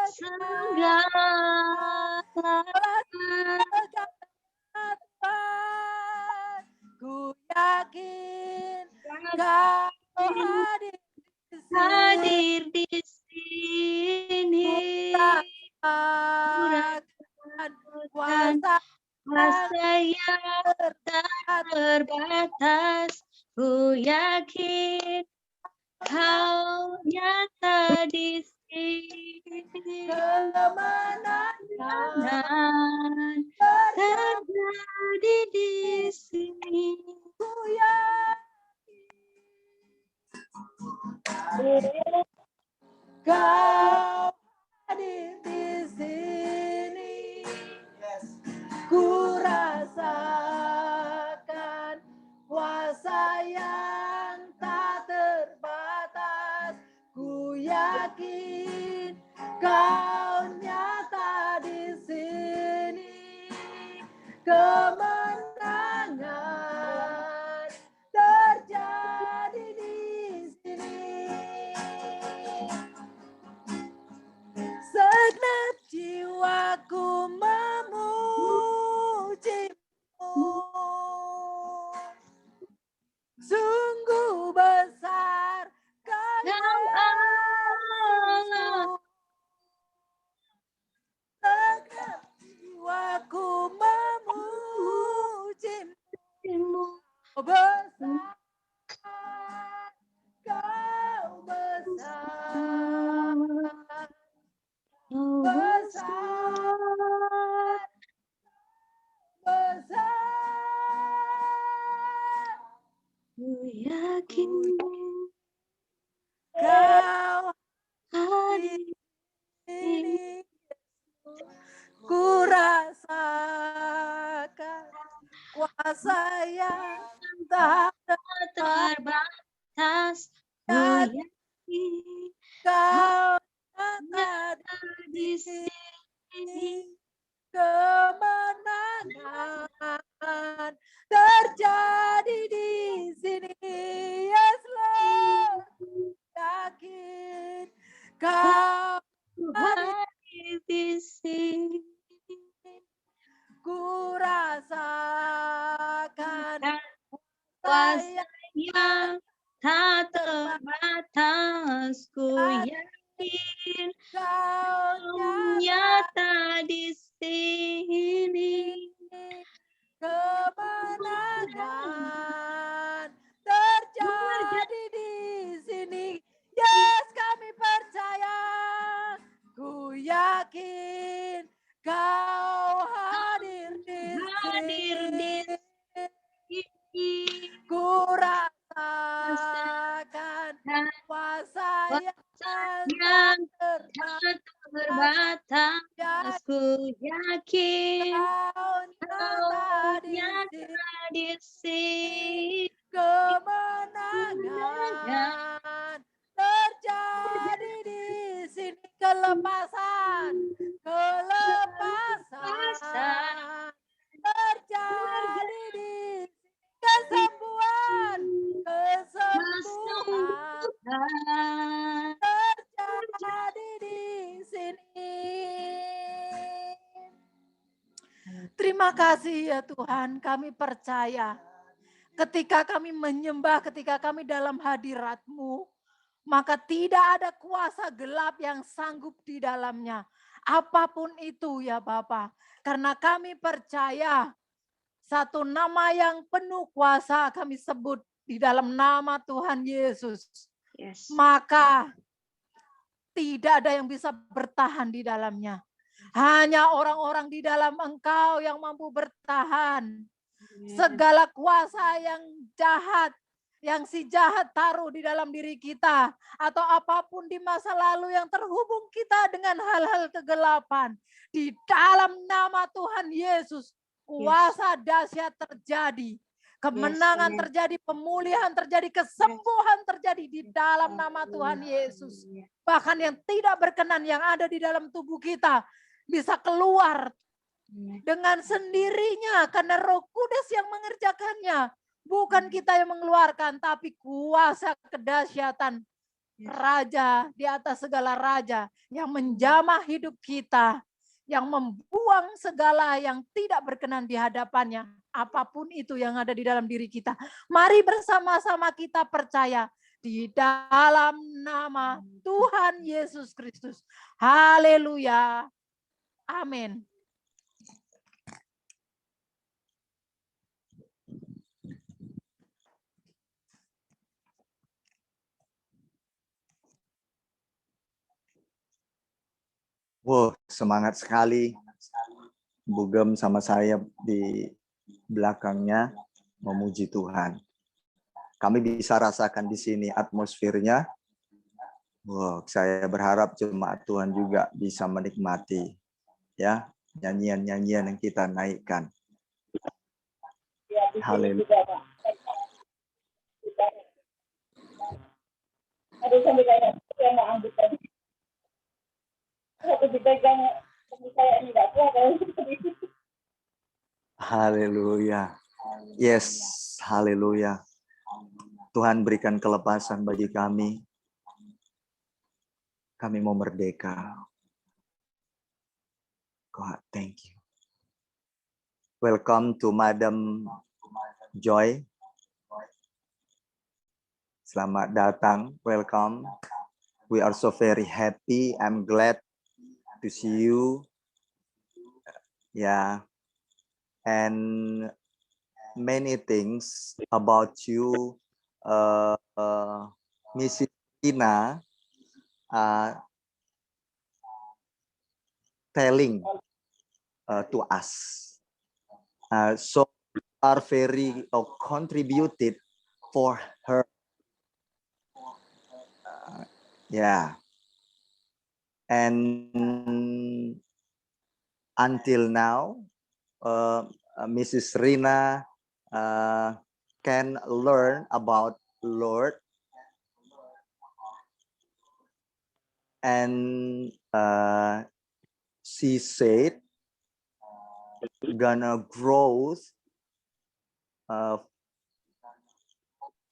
Speaker 3: segala. Ku yakin Kau hadir di sini. Kuasa yang tak terbatas. Ku yakin Kau nyata di sini. Kemenangan terjadi di sini. Ku yakin Kau hadir di sini. Ku rasakan kuasa yang tak terbatas. Ku yakin Kau nyata di sini. Kemenangan terjadi di sini. Segenap jiwaku memuji-Mu. Sungguh besar kasih-Mu. Segenap jiwaku memuji-Mu. Besar, Kau besar. Besar, besar. Ku yakin Kau hadir di sini. Ku rasakan kuasa yang tak terbatas. Ku yakin Kau ada di sini. Kemenangan terjadi di sini. Yes, Lord. Yakin Kau hadir di sini. Ku rasakan kuasa yang tak terbatas. Ku yakin Kau nyata di sini. Kemenangan terjadi di sini. Yes, kami percaya. Ku yakin Kau hadir di sini. Ku rasakan kuasa yang
Speaker 2: yang
Speaker 3: terbatas.
Speaker 2: terbatas, ku yakin
Speaker 3: Kau nyata di
Speaker 2: nyata
Speaker 3: sini.
Speaker 2: di sini.
Speaker 3: Kemenangan terjadi di sini. Kelepasan terjadi di sini. Kesembuhan terjadi di sini. Terima kasih ya Tuhan, kami percaya ketika kami menyembah, ketika kami dalam hadirat-Mu, maka tidak ada kuasa gelap yang sanggup di dalamnya. Apapun itu ya Bapa, karena kami percaya satu nama yang penuh kuasa kami sebut di dalam nama Tuhan Yesus.
Speaker 2: Yes.
Speaker 3: Maka tidak ada yang bisa bertahan di dalamnya. Hanya orang-orang di dalam Engkau yang mampu bertahan. Segala kuasa yang jahat, yang si jahat taruh di dalam diri kita, atau apapun di masa lalu yang terhubung kita dengan hal-hal kegelapan, di dalam nama Tuhan Yesus, kuasa dahsyat terjadi, kemenangan
Speaker 2: Yes,
Speaker 3: terjadi, pemulihan terjadi, kesembuhan terjadi di dalam nama Tuhan Yesus. Bahkan yang tidak berkenan yang ada di dalam tubuh kita bisa keluar dengan sendirinya karena Roh Kudus yang mengerjakannya. Bukan kita yang mengeluarkan, tapi kuasa kedahsyatan Raja di atas segala raja yang menjamah hidup kita, yang membuang segala yang tidak berkenan di hadapannya. Apapun itu yang ada di dalam diri kita. Mari bersama-sama kita percaya di dalam nama Tuhan Yesus Kristus. Haleluya. Amin.
Speaker 5: Wow, semangat sekali. Bugem sama saya di belakangnya memuji Tuhan. Kami bisa rasakan di sini atmosfernya. Wow, saya berharap jemaat Tuhan juga bisa menikmati ya nyanyian-nyanyian yang kita naikkan. Haleluya. Haleluya. Yes, haleluya. Tuhan berikan kelepasan bagi kami. Kami mau merdeka. God, thank you. Welcome to Madam Joy. Selamat datang. Welcome. We are so very happy. I'm glad to see you. Yeah. And many things about you, Mrs. Tina, telling to us. So we are very contributed for her. Yeah. And until now, Mrs. Rina can learn about Lord, and she said gonna grow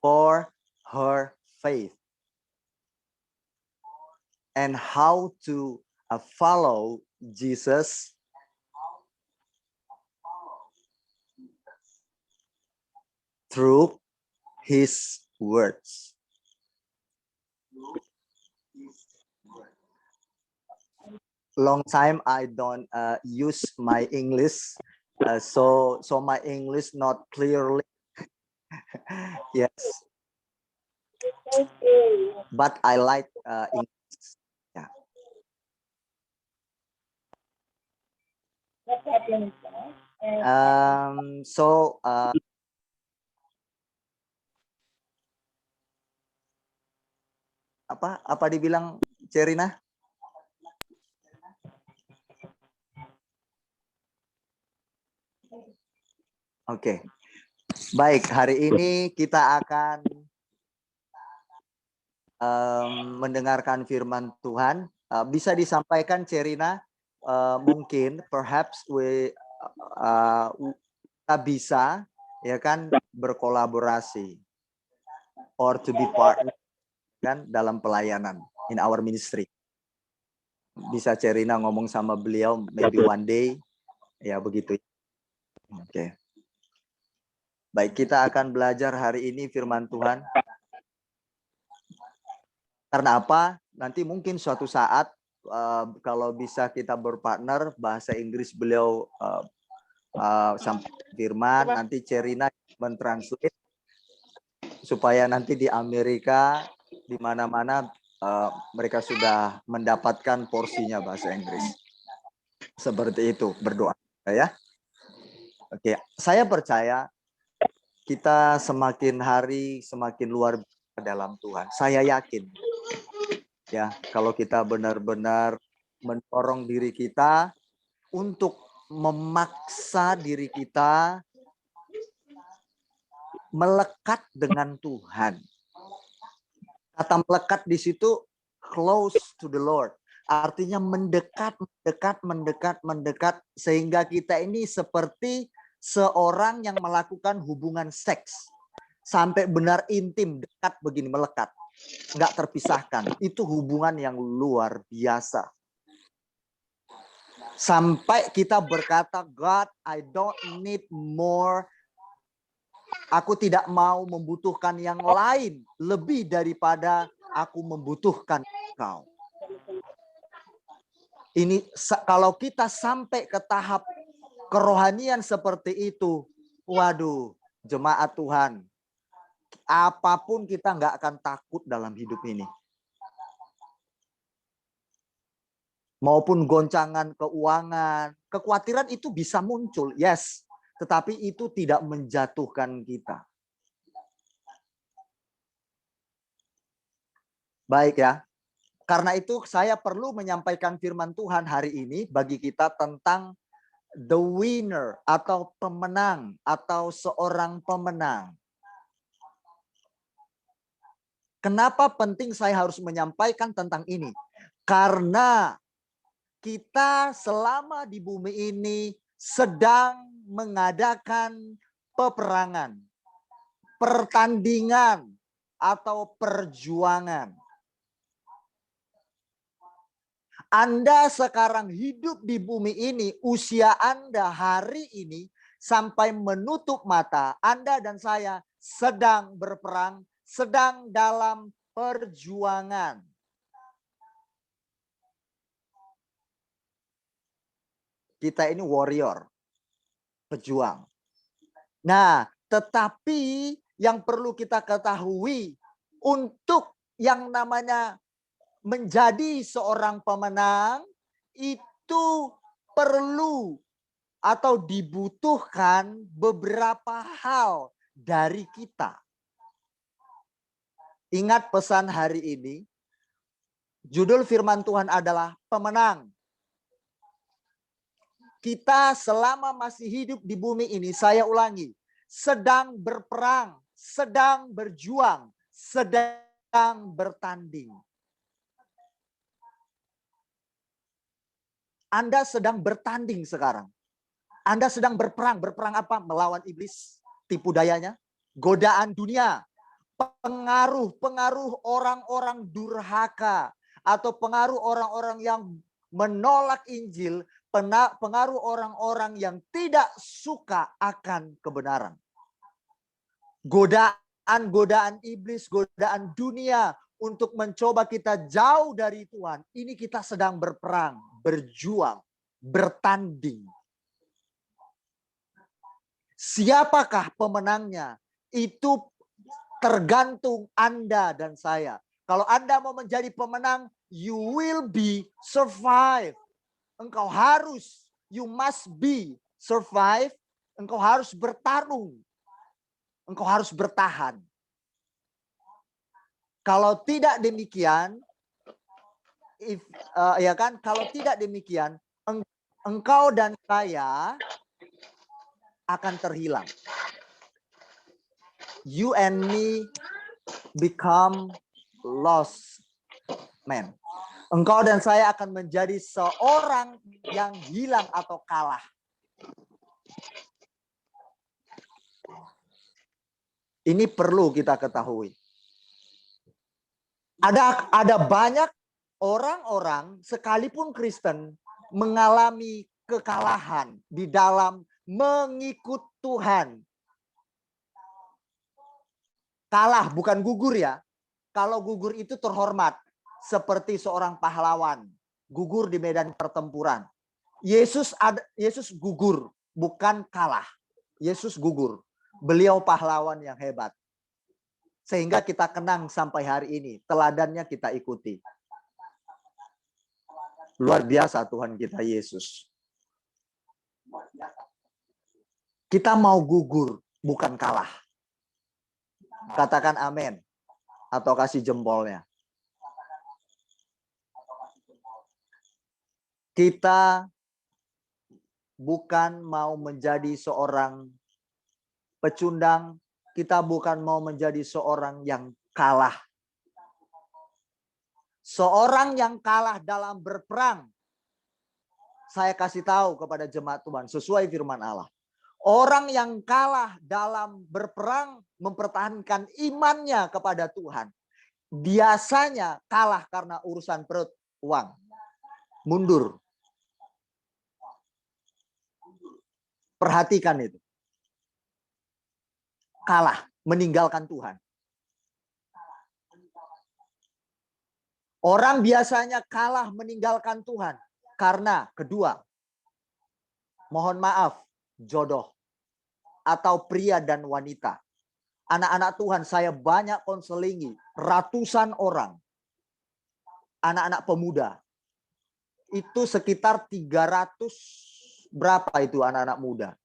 Speaker 5: for her faith and how to follow Jesus through his words. Long time I don't use my English, so my English not clearly. Yes, but I like English. Yeah. So apa dibilang Cerina? Oke. Baik, hari ini kita akan mendengarkan firman Tuhan. Bisa disampaikan Cerina, mungkin perhaps kita bisa ya kan berkolaborasi or to be partner kan dalam pelayanan in our ministry. Bisa Cerina ngomong sama beliau maybe one day ya begitu. Oke. Baik, kita akan belajar hari ini firman Tuhan. Karena apa? Nanti mungkin suatu saat kalau bisa kita berpartner, bahasa Inggris beliau sampai firman, nanti Cerina mentranslate supaya nanti di Amerika di mana-mana mereka sudah mendapatkan porsinya bahasa Inggris. Seperti itu, berdoa ya. Oke, saya percaya kita semakin hari semakin luar biasa dalam Tuhan. Saya yakin ya, kalau kita benar-benar mendorong diri kita untuk memaksa diri kita melekat dengan Tuhan. Kata melekat di situ close to the Lord. Artinya mendekat sehingga kita ini seperti seorang yang melakukan hubungan seks sampai benar intim, dekat begini, melekat. Nggak terpisahkan. Itu hubungan yang luar biasa. Sampai kita berkata, God, I don't need more. Aku tidak mau membutuhkan yang lain lebih daripada aku membutuhkan Engkau. Ini kalau kita sampai ke tahap kerohanian seperti itu, waduh, jemaat Tuhan, apapun kita nggak akan takut dalam hidup ini. Maupun goncangan keuangan, kekhawatiran itu bisa muncul, yes. Tetapi itu tidak menjatuhkan kita. Baik ya. Karena itu saya perlu menyampaikan firman Tuhan hari ini bagi kita tentang the winner atau pemenang atau seorang pemenang. Kenapa penting saya harus menyampaikan tentang ini? Karena kita selama di bumi ini sedang mengadakan peperangan, pertandingan, atau perjuangan. Anda sekarang hidup di bumi ini, usia Anda hari ini sampai menutup mata, Anda dan saya sedang berperang, sedang dalam perjuangan. Kita ini warrior, pejuang. Nah, tetapi yang perlu kita ketahui untuk yang namanya menjadi seorang pemenang itu perlu atau dibutuhkan beberapa hal dari kita. Ingat pesan hari ini, judul firman Tuhan adalah pemenang. Kita selama masih hidup di bumi ini, saya ulangi, sedang berperang, sedang berjuang, sedang bertanding. Anda sedang bertanding sekarang. Anda sedang berperang. Berperang apa? Melawan iblis, tipu dayanya, godaan dunia, pengaruh orang-orang durhaka, atau pengaruh orang-orang yang menolak Injil, pengaruh orang-orang yang tidak suka akan kebenaran. Godaan iblis, godaan dunia untuk mencoba kita jauh dari Tuhan. Ini kita sedang berperang, berjuang, bertanding. Siapakah pemenangnya? Itu tergantung Anda dan saya. Kalau Anda mau menjadi pemenang, you will be survive. Engkau harus you must be survive. Engkau harus bertarung. Engkau harus bertahan. Kalau tidak demikian, kalau tidak demikian, engkau dan saya akan terhilang. You and me become lost man. Engkau dan saya akan menjadi seorang yang hilang atau kalah. Ini perlu kita ketahui. Ada banyak orang-orang sekalipun Kristen mengalami kekalahan di dalam mengikut Tuhan. Kalah bukan gugur ya. Kalau gugur itu terhormat seperti seorang pahlawan, gugur di medan pertempuran. Yesus gugur, bukan kalah. Yesus gugur. Beliau pahlawan yang hebat. Sehingga kita kenang sampai hari ini, teladannya kita ikuti. Luar biasa Tuhan kita Yesus. Kita mau gugur, bukan kalah. Katakan amin. Atau kasih jempolnya. Kita bukan mau menjadi seorang pecundang. Kita bukan mau menjadi seorang yang kalah. Seorang yang kalah dalam berperang. Saya kasih tahu kepada jemaat Tuhan sesuai firman Allah. Orang yang kalah dalam berperang mempertahankan imannya kepada Tuhan. Biasanya kalah karena urusan perut, uang. Mundur. Perhatikan itu. Kalah, meninggalkan Tuhan. Orang biasanya kalah meninggalkan Tuhan. Karena kedua, mohon maaf, jodoh. Atau pria dan wanita. Anak-anak Tuhan, saya banyak konselingi ratusan orang. Anak-anak pemuda. Itu sekitar 300 berapa itu anak-anak muda.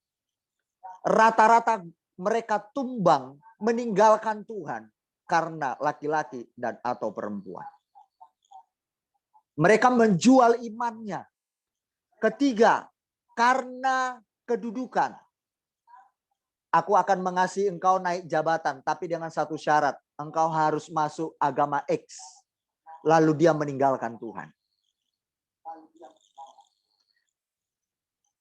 Speaker 5: Rata-rata mereka tumbang meninggalkan Tuhan karena laki-laki dan atau perempuan. Mereka menjual imannya. Ketiga, karena kedudukan. Aku akan mengasihi engkau naik jabatan, tapi dengan satu syarat. Engkau harus masuk agama X. Lalu dia meninggalkan Tuhan.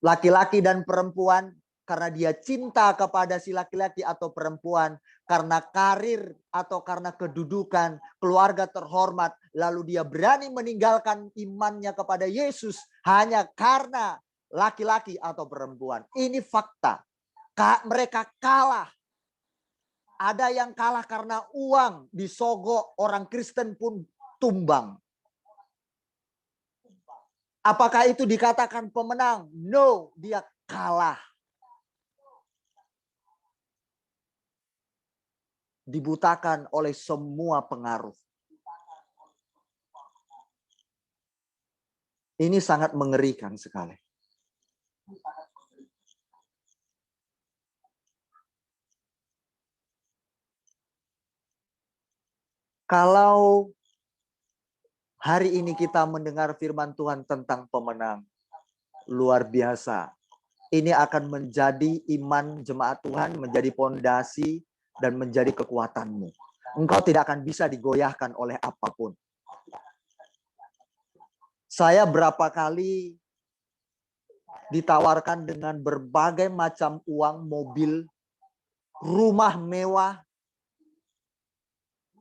Speaker 5: Laki-laki dan perempuan, karena dia cinta kepada si laki-laki atau perempuan, karena karir atau karena kedudukan, keluarga terhormat, lalu dia berani meninggalkan imannya kepada Yesus hanya karena laki-laki atau perempuan. Ini fakta. Mereka kalah. Ada yang kalah karena uang, disogok, orang Kristen pun tumbang. Apakah itu dikatakan pemenang? No, dia kalah. Dibutakan oleh semua pengaruh. Ini sangat mengerikan sekali. Kalau hari ini kita mendengar firman Tuhan tentang pemenang, luar biasa. Ini akan menjadi iman jemaat Tuhan, menjadi fondasi dan menjadi kekuatanmu. Engkau tidak akan bisa digoyahkan oleh apapun. Saya berapa kali ditawarkan dengan berbagai macam uang, mobil, rumah mewah,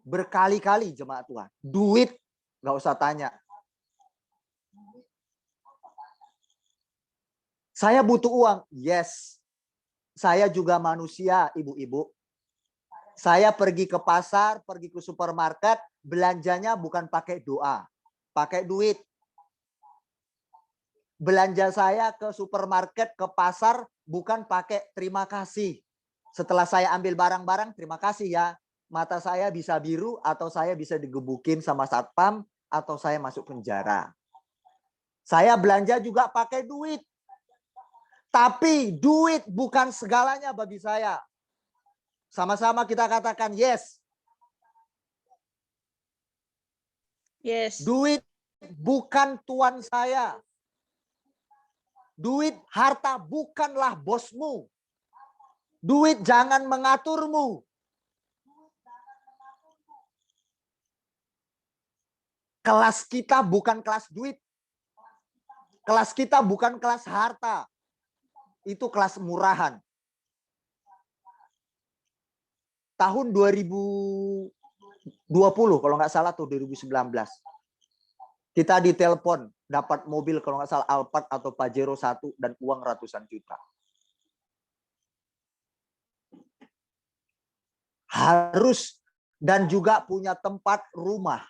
Speaker 5: berkali-kali jemaat Tuhan. Duit, nggak usah tanya. Saya butuh uang. Yes. Saya juga manusia, ibu-ibu. Saya pergi ke pasar, pergi ke supermarket, belanjanya bukan pakai doa, pakai duit. Belanja saya ke supermarket, ke pasar, bukan pakai terima kasih. Setelah saya ambil barang-barang, terima kasih ya. Mata saya bisa biru atau saya bisa digebukin sama satpam atau saya masuk penjara. Saya belanja juga pakai duit. Tapi duit bukan segalanya bagi saya. Sama-sama kita katakan yes.
Speaker 2: Yes.
Speaker 5: Duit bukan tuan saya. Duit, harta bukanlah bosmu. Duit jangan mengaturmu. Kelas kita bukan kelas duit. Kelas kita bukan kelas harta. Itu kelas murahan. Tahun 2020 kalau nggak salah tuh 2019. Kita ditelepon dapat mobil kalau nggak salah Alphard atau Pajero 1 dan uang ratusan juta. Harus dan juga punya tempat rumah.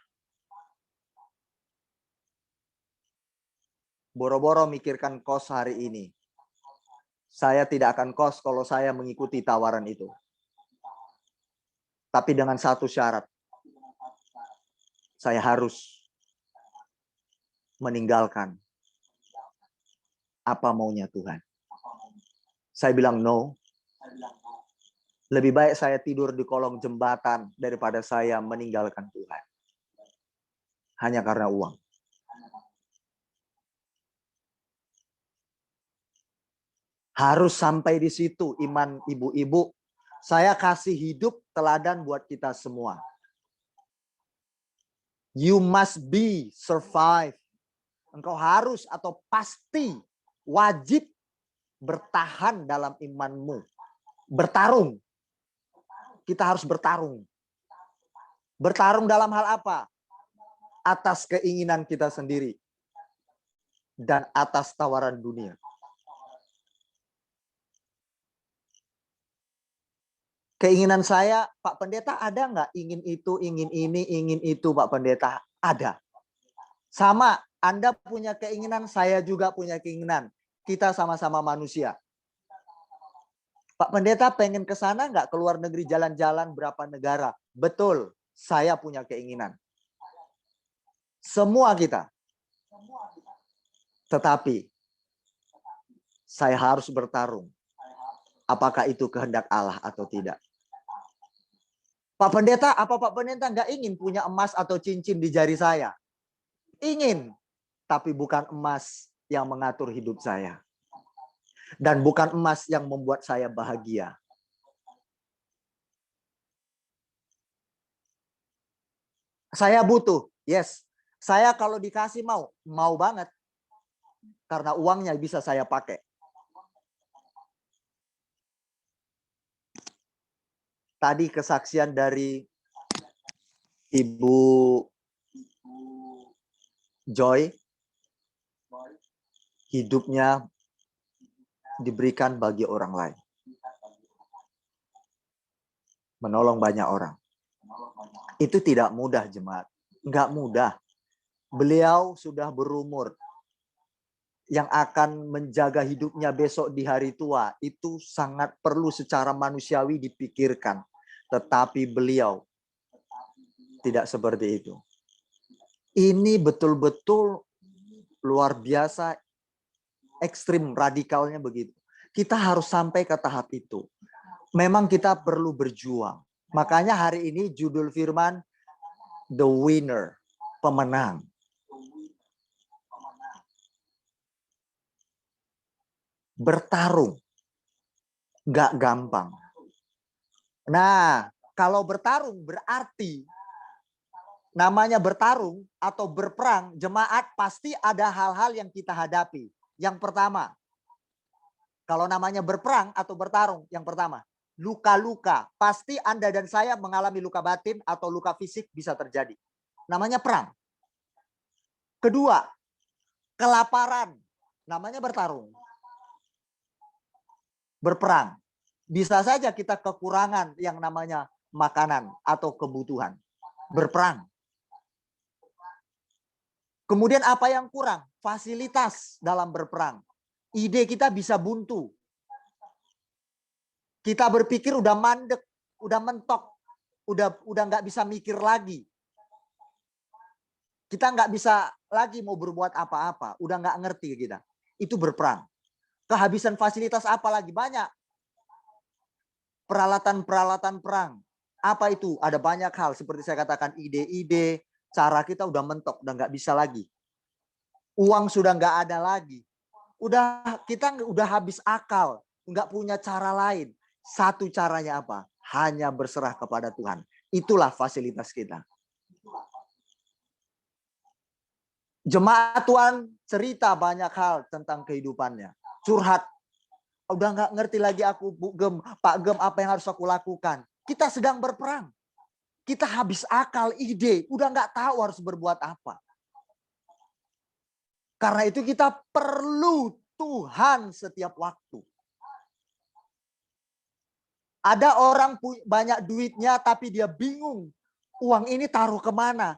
Speaker 5: Boro-boro mikirkan kos hari ini. Saya tidak akan kos kalau saya mengikuti tawaran itu. Tapi dengan satu syarat. Saya harus meninggalkan apa maunya Tuhan. Saya bilang no. Lebih baik saya tidur di kolong jembatan daripada saya meninggalkan Tuhan. Hanya karena uang. Harus sampai di situ iman ibu-ibu. Saya kasih hidup teladan buat kita semua. You must be survive. Engkau harus atau pasti wajib bertahan dalam imanmu. Bertarung. Kita harus bertarung. Bertarung dalam hal apa? Atas keinginan kita sendiri. Dan atas tawaran dunia. Keinginan saya, Pak Pendeta ada nggak ingin itu, ingin ini, ingin itu, Pak Pendeta? Ada. Sama, Anda punya keinginan, saya juga punya keinginan. Kita sama-sama manusia. Pak Pendeta pengen ke sana nggak, ke luar negeri jalan-jalan berapa negara? Betul, saya punya keinginan. Semua kita. Tetapi, saya harus bertarung. Apakah itu kehendak Allah atau tidak? Pak Pendeta, apa Pak Pendeta nggak ingin punya emas atau cincin di jari saya? Ingin, tapi bukan emas yang mengatur hidup saya. Dan bukan emas yang membuat saya bahagia. Saya butuh, yes. Saya kalau dikasih mau banget. Karena uangnya bisa saya pakai. Tadi kesaksian dari Ibu Joy, hidupnya diberikan bagi orang lain. Menolong banyak orang. Itu tidak mudah, jemaat. Enggak mudah. Beliau sudah berumur. Yang akan menjaga hidupnya besok di hari tua. Itu sangat perlu secara manusiawi dipikirkan. Tetapi beliau tidak seperti itu. Ini betul-betul luar biasa, ekstrim, radikalnya begitu. Kita harus sampai ke tahap itu. Memang kita perlu berjuang. Makanya hari ini judul firman, The Winner, pemenang. Bertarung. Gak gampang. Nah, kalau bertarung berarti namanya bertarung atau berperang, jemaat pasti ada hal-hal yang kita hadapi. Yang pertama, kalau namanya berperang atau bertarung, yang pertama, luka-luka. Pasti Anda dan saya mengalami luka batin atau luka fisik bisa terjadi. Namanya perang. Kedua, kelaparan. Namanya bertarung. Berperang. Bisa saja kita kekurangan yang namanya makanan atau kebutuhan. Berperang. Kemudian apa yang kurang? Fasilitas dalam berperang. Ide kita bisa buntu. Kita berpikir udah mandek, udah mentok, udah nggak bisa mikir lagi. Kita nggak bisa lagi mau berbuat apa-apa, udah nggak ngerti kita. Itu berperang. Kehabisan fasilitas apa lagi? Banyak. Peralatan-peralatan perang. Apa itu? Ada banyak hal. Seperti saya katakan, ide-ide, cara kita udah mentok, udah nggak bisa lagi. Uang sudah nggak ada lagi. Kita udah habis akal. Nggak punya cara lain. Satu caranya apa? Hanya berserah kepada Tuhan. Itulah fasilitas kita. Jemaat Tuhan cerita banyak hal tentang kehidupannya. Curhat. Udah nggak ngerti lagi aku, Bu Gem, Pak Gem, apa yang harus aku lakukan. Kita sedang berperang. Kita habis akal, ide. Udah nggak tahu harus berbuat apa. Karena itu kita perlu Tuhan setiap waktu. Ada orang banyak duitnya tapi dia bingung. Uang ini taruh kemana?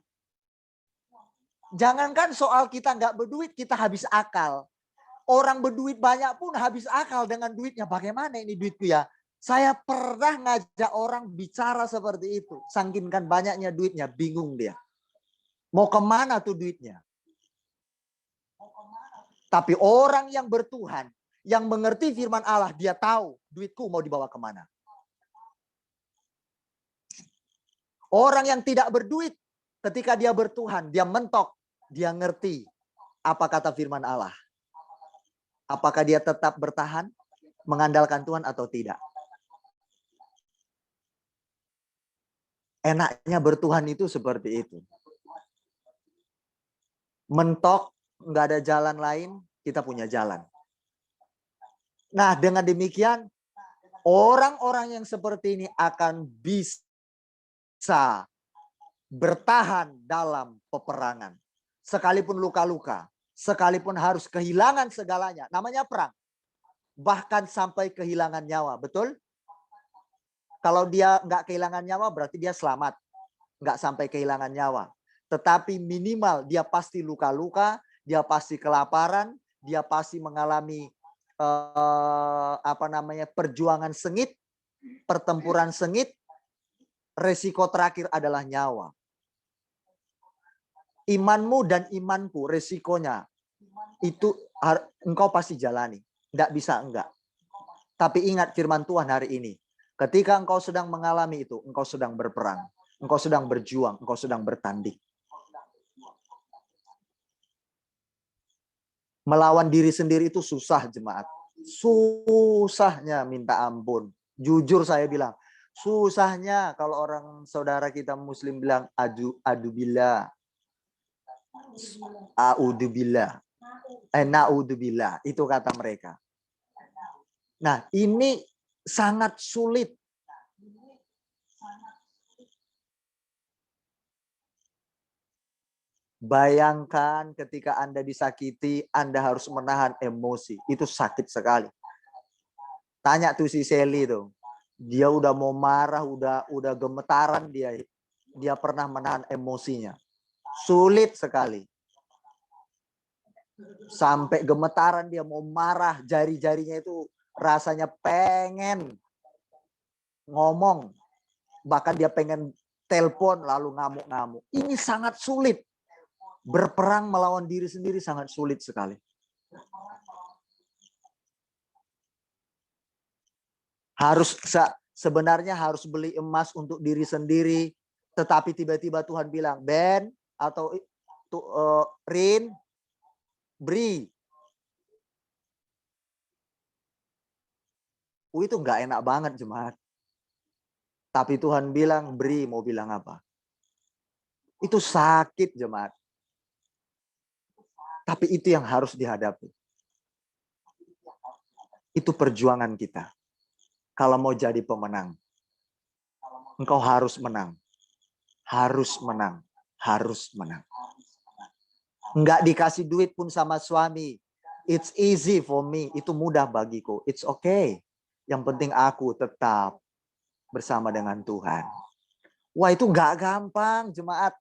Speaker 5: Jangankan soal kita nggak berduit, kita habis akal. Orang berduit banyak pun habis akal dengan duitnya. Bagaimana ini duitku ya? Saya pernah ngajak orang bicara seperti itu. Saking banyaknya duitnya, bingung dia. Mau kemana tuh duitnya? Tapi orang yang bertuhan, yang mengerti firman Allah, dia tahu duitku mau dibawa kemana. Orang yang tidak berduit, ketika dia bertuhan, dia mentok, dia ngerti apa kata firman Allah. Apakah dia tetap bertahan, mengandalkan Tuhan atau tidak. Enaknya bertuhan itu seperti itu. Mentok, nggak ada jalan lain, kita punya jalan. Nah, dengan demikian, orang-orang yang seperti ini akan bisa bertahan dalam peperangan. Sekalipun luka-luka, sekalipun harus kehilangan segalanya. Namanya perang. Bahkan sampai kehilangan nyawa, betul? Kalau dia nggak kehilangan nyawa, berarti dia selamat. Nggak sampai kehilangan nyawa. Tetapi minimal dia pasti luka-luka, dia pasti kelaparan, dia pasti mengalami perjuangan sengit, pertempuran sengit. Resiko terakhir adalah nyawa. Imanmu dan imanku resikonya itu engkau pasti jalani. Nggak bisa enggak. Tapi ingat firman Tuhan hari ini. Ketika engkau sedang mengalami itu, engkau sedang berperang. Engkau sedang berjuang, engkau sedang bertanding. Melawan diri sendiri itu susah, jemaat. Susahnya minta ampun. Jujur saya bilang, susahnya kalau orang saudara kita muslim bilang adubillah. A'udzubillah. Na'udzubillah. Itu kata mereka. Nah, ini sangat sulit. Bayangkan ketika Anda disakiti, Anda harus menahan emosi. Itu sakit sekali. Tanya tuh si Sally tuh. Dia udah mau marah, udah gemetaran dia. Dia pernah menahan emosinya. Sulit sekali. Sampai gemetaran dia mau marah, jari-jarinya itu rasanya pengen ngomong. Bahkan dia pengen telepon lalu ngamuk-ngamuk. Ini sangat sulit. Berperang melawan diri sendiri sangat sulit sekali. Sebenarnya harus beli emas untuk diri sendiri. Tetapi tiba-tiba Tuhan bilang, Ben atau Rin, beri. Itu nggak enak banget jemaat. Tapi Tuhan bilang beri, mau bilang apa? Itu sakit jemaat. Tapi itu yang harus dihadapi. Itu perjuangan kita. Kalau mau jadi pemenang. Engkau harus menang. Harus menang. Harus menang. Enggak dikasih duit pun sama suami. It's easy for me. Itu mudah bagiku. It's okay. Yang penting aku tetap bersama dengan Tuhan. Wah, itu enggak gampang, jemaat.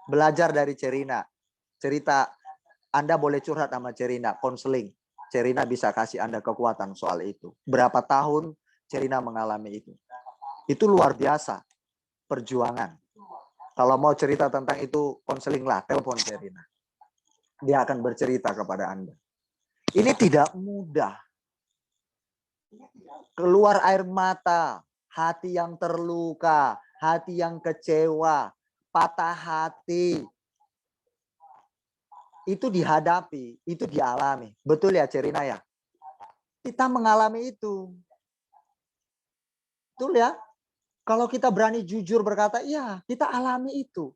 Speaker 5: Belajar dari Cerina. Cerita, Anda boleh curhat sama Cerina, konseling. Cerina bisa kasih Anda kekuatan soal itu. Berapa tahun Cerina mengalami itu. Itu luar biasa. Perjuangan. Kalau mau cerita tentang itu, konseling lah, telepon Cerina. Dia akan bercerita kepada Anda. Ini tidak mudah. Keluar air mata, hati yang terluka, hati yang kecewa, patah hati. Itu dihadapi, itu dialami. Betul ya Cerina ya? Kita mengalami itu. Betul ya? Kalau kita berani jujur berkata, iya kita alami itu.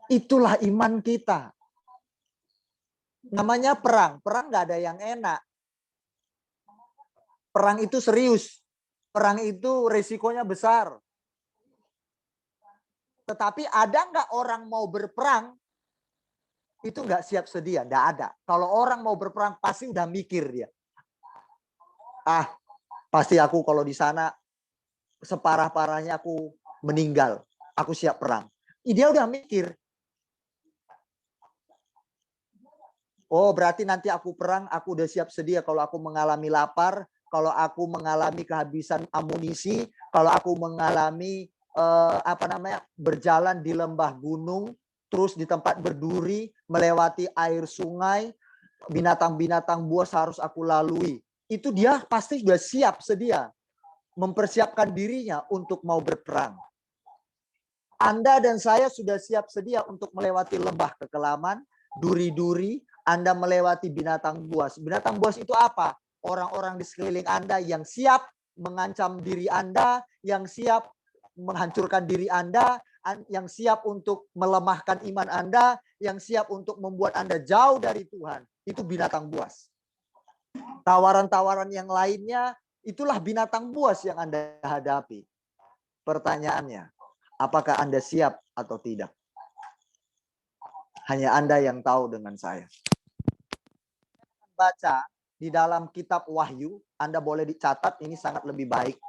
Speaker 5: Itulah iman kita. Namanya perang. Perang nggak ada yang enak. Perang itu serius. Perang itu resikonya besar. Tetapi ada nggak orang mau berperang, itu nggak siap sedia. Nggak ada. Kalau orang mau berperang, pasti udah mikir dia. Pasti aku kalau di sana, separah-parahnya aku meninggal. Aku siap perang. Dia udah mikir. Oh, berarti nanti aku perang, aku udah siap sedia. Kalau aku mengalami lapar, kalau aku mengalami kehabisan amunisi, kalau aku mengalami berjalan di lembah gunung, terus di tempat berduri, melewati air sungai, binatang-binatang buas harus aku lalui. Itu dia pasti sudah siap sedia, mempersiapkan dirinya untuk mau berperang. Anda dan saya sudah siap sedia untuk melewati lembah kekelaman, duri-duri, Anda melewati binatang buas. Binatang buas itu apa? Orang-orang di sekeliling Anda yang siap mengancam diri Anda, yang siap menghancurkan diri Anda, yang siap untuk melemahkan iman Anda, yang siap untuk membuat Anda jauh dari Tuhan. Itu binatang buas. Tawaran-tawaran yang lainnya, itulah binatang buas yang Anda hadapi. Pertanyaannya, apakah Anda siap atau tidak? Hanya Anda yang tahu dengan saya. Baca di dalam kitab Wahyu, Anda boleh dicatat, ini sangat lebih baik.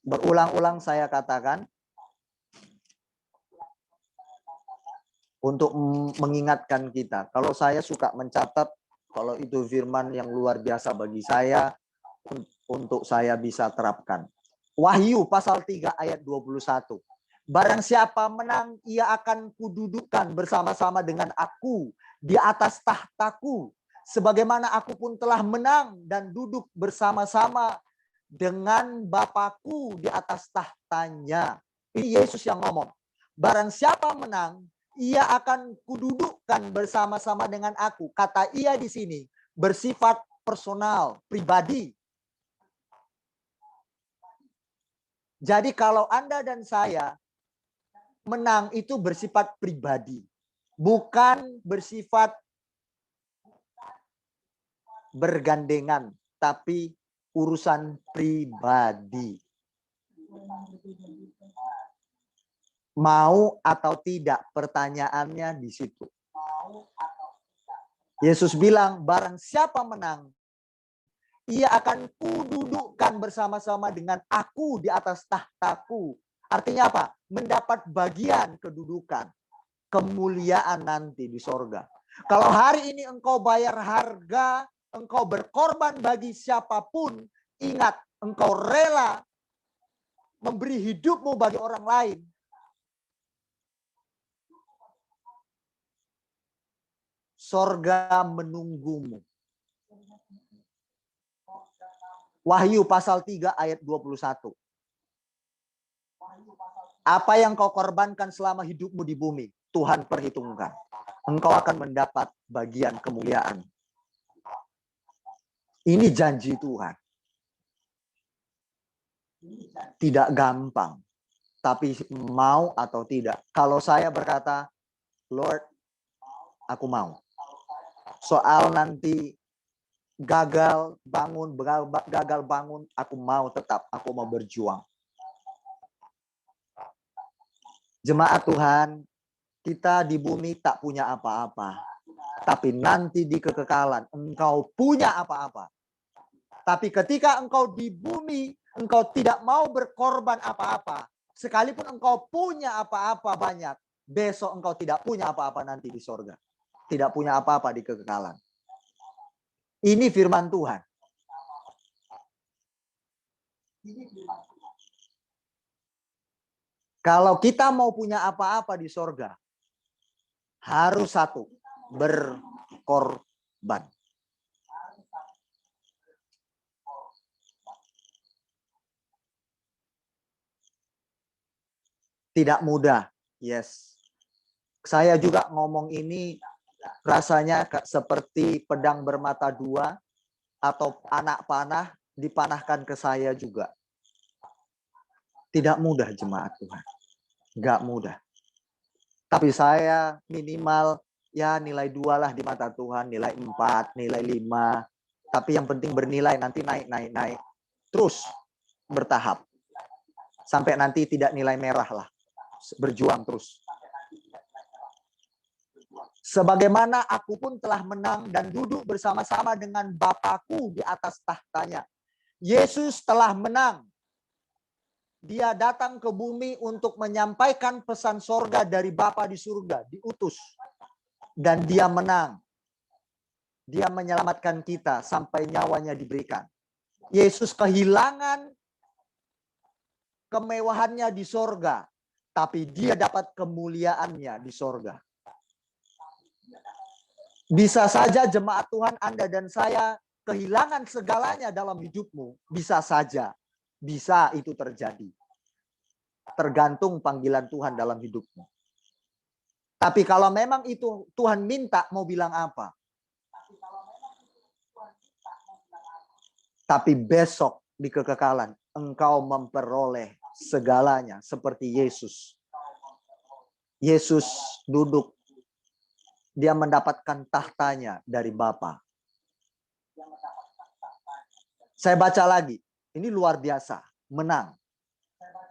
Speaker 5: Berulang-ulang saya katakan, untuk mengingatkan kita. Kalau saya suka mencatat, kalau itu firman yang luar biasa bagi saya, untuk saya bisa terapkan. Wahyu pasal 3 ayat 21. Barang siapa menang, ia akan kududukkan bersama-sama dengan aku di atas tahtaku. Sebagaimana aku pun telah menang dan duduk bersama-sama dengan Bapakku di atas tahtanya. Ini Yesus yang ngomong. Barang siapa menang, ia akan kududukkan bersama-sama dengan aku. Kata ia di sini bersifat personal, pribadi. Jadi kalau Anda dan saya menang itu bersifat pribadi. Bukan bersifat bergandengan, tapi urusan pribadi. Mau atau tidak, pertanyaannya di situ. Yesus bilang, barang siapa menang, ia akan kududukkan bersama-sama dengan aku di atas tahtaku. Artinya apa? Mendapat bagian kedudukan, kemuliaan nanti di sorga. Kalau hari ini engkau bayar harga, engkau berkorban bagi siapapun, ingat, engkau rela memberi hidupmu bagi orang lain. Sorga menunggumu. Wahyu pasal 3 ayat 21. Apa yang kau korbankan selama hidupmu di bumi, Tuhan perhitungkan. Engkau akan mendapat bagian kemuliaan. Ini janji Tuhan. Tidak gampang. Tapi mau atau tidak. Kalau saya berkata, Lord, aku mau. Soal nanti gagal bangun, aku mau tetap. Aku mau berjuang. Jemaat Tuhan, kita di bumi tak punya apa-apa. Tapi nanti di kekekalan, engkau punya apa-apa. Tapi ketika engkau di bumi, engkau tidak mau berkorban apa-apa. Sekalipun engkau punya apa-apa banyak, besok engkau tidak punya apa-apa nanti di sorga. Tidak punya apa-apa di kekekalan. Ini firman Tuhan. Kalau kita mau punya apa-apa di sorga, harus satu, berkorban. Tidak mudah. Yes. Saya juga ngomong ini rasanya seperti pedang bermata dua atau anak panah dipanahkan ke saya juga. Tidak mudah jemaat Tuhan. Nggak mudah. Tapi saya minimal ya nilai 2 lah di mata Tuhan, nilai 4, nilai 5. Tapi yang penting bernilai, nanti naik. Terus bertahap. Sampai nanti tidak nilai merah lah. Berjuang terus. Sebagaimana aku pun telah menang dan duduk bersama-sama dengan Bapakku di atas tahtanya. Yesus telah menang. Dia datang ke bumi untuk menyampaikan pesan sorga dari Bapa di surga, diutus. Dan dia menang. Dia menyelamatkan kita sampai nyawanya diberikan. Yesus kehilangan kemewahannya di sorga, tapi dia dapat kemuliaannya di sorga. Bisa saja jemaat Tuhan, Anda dan saya kehilangan segalanya dalam hidupmu. Bisa saja. Bisa itu terjadi. Tergantung panggilan Tuhan dalam hidupmu. Tapi kalau memang itu Tuhan minta, mau bilang apa? Tapi besok di kekekalan, engkau memperoleh segalanya seperti Yesus. Yesus duduk. Dia mendapatkan tahtanya dari Bapa. Saya baca lagi. Ini luar biasa. Menang.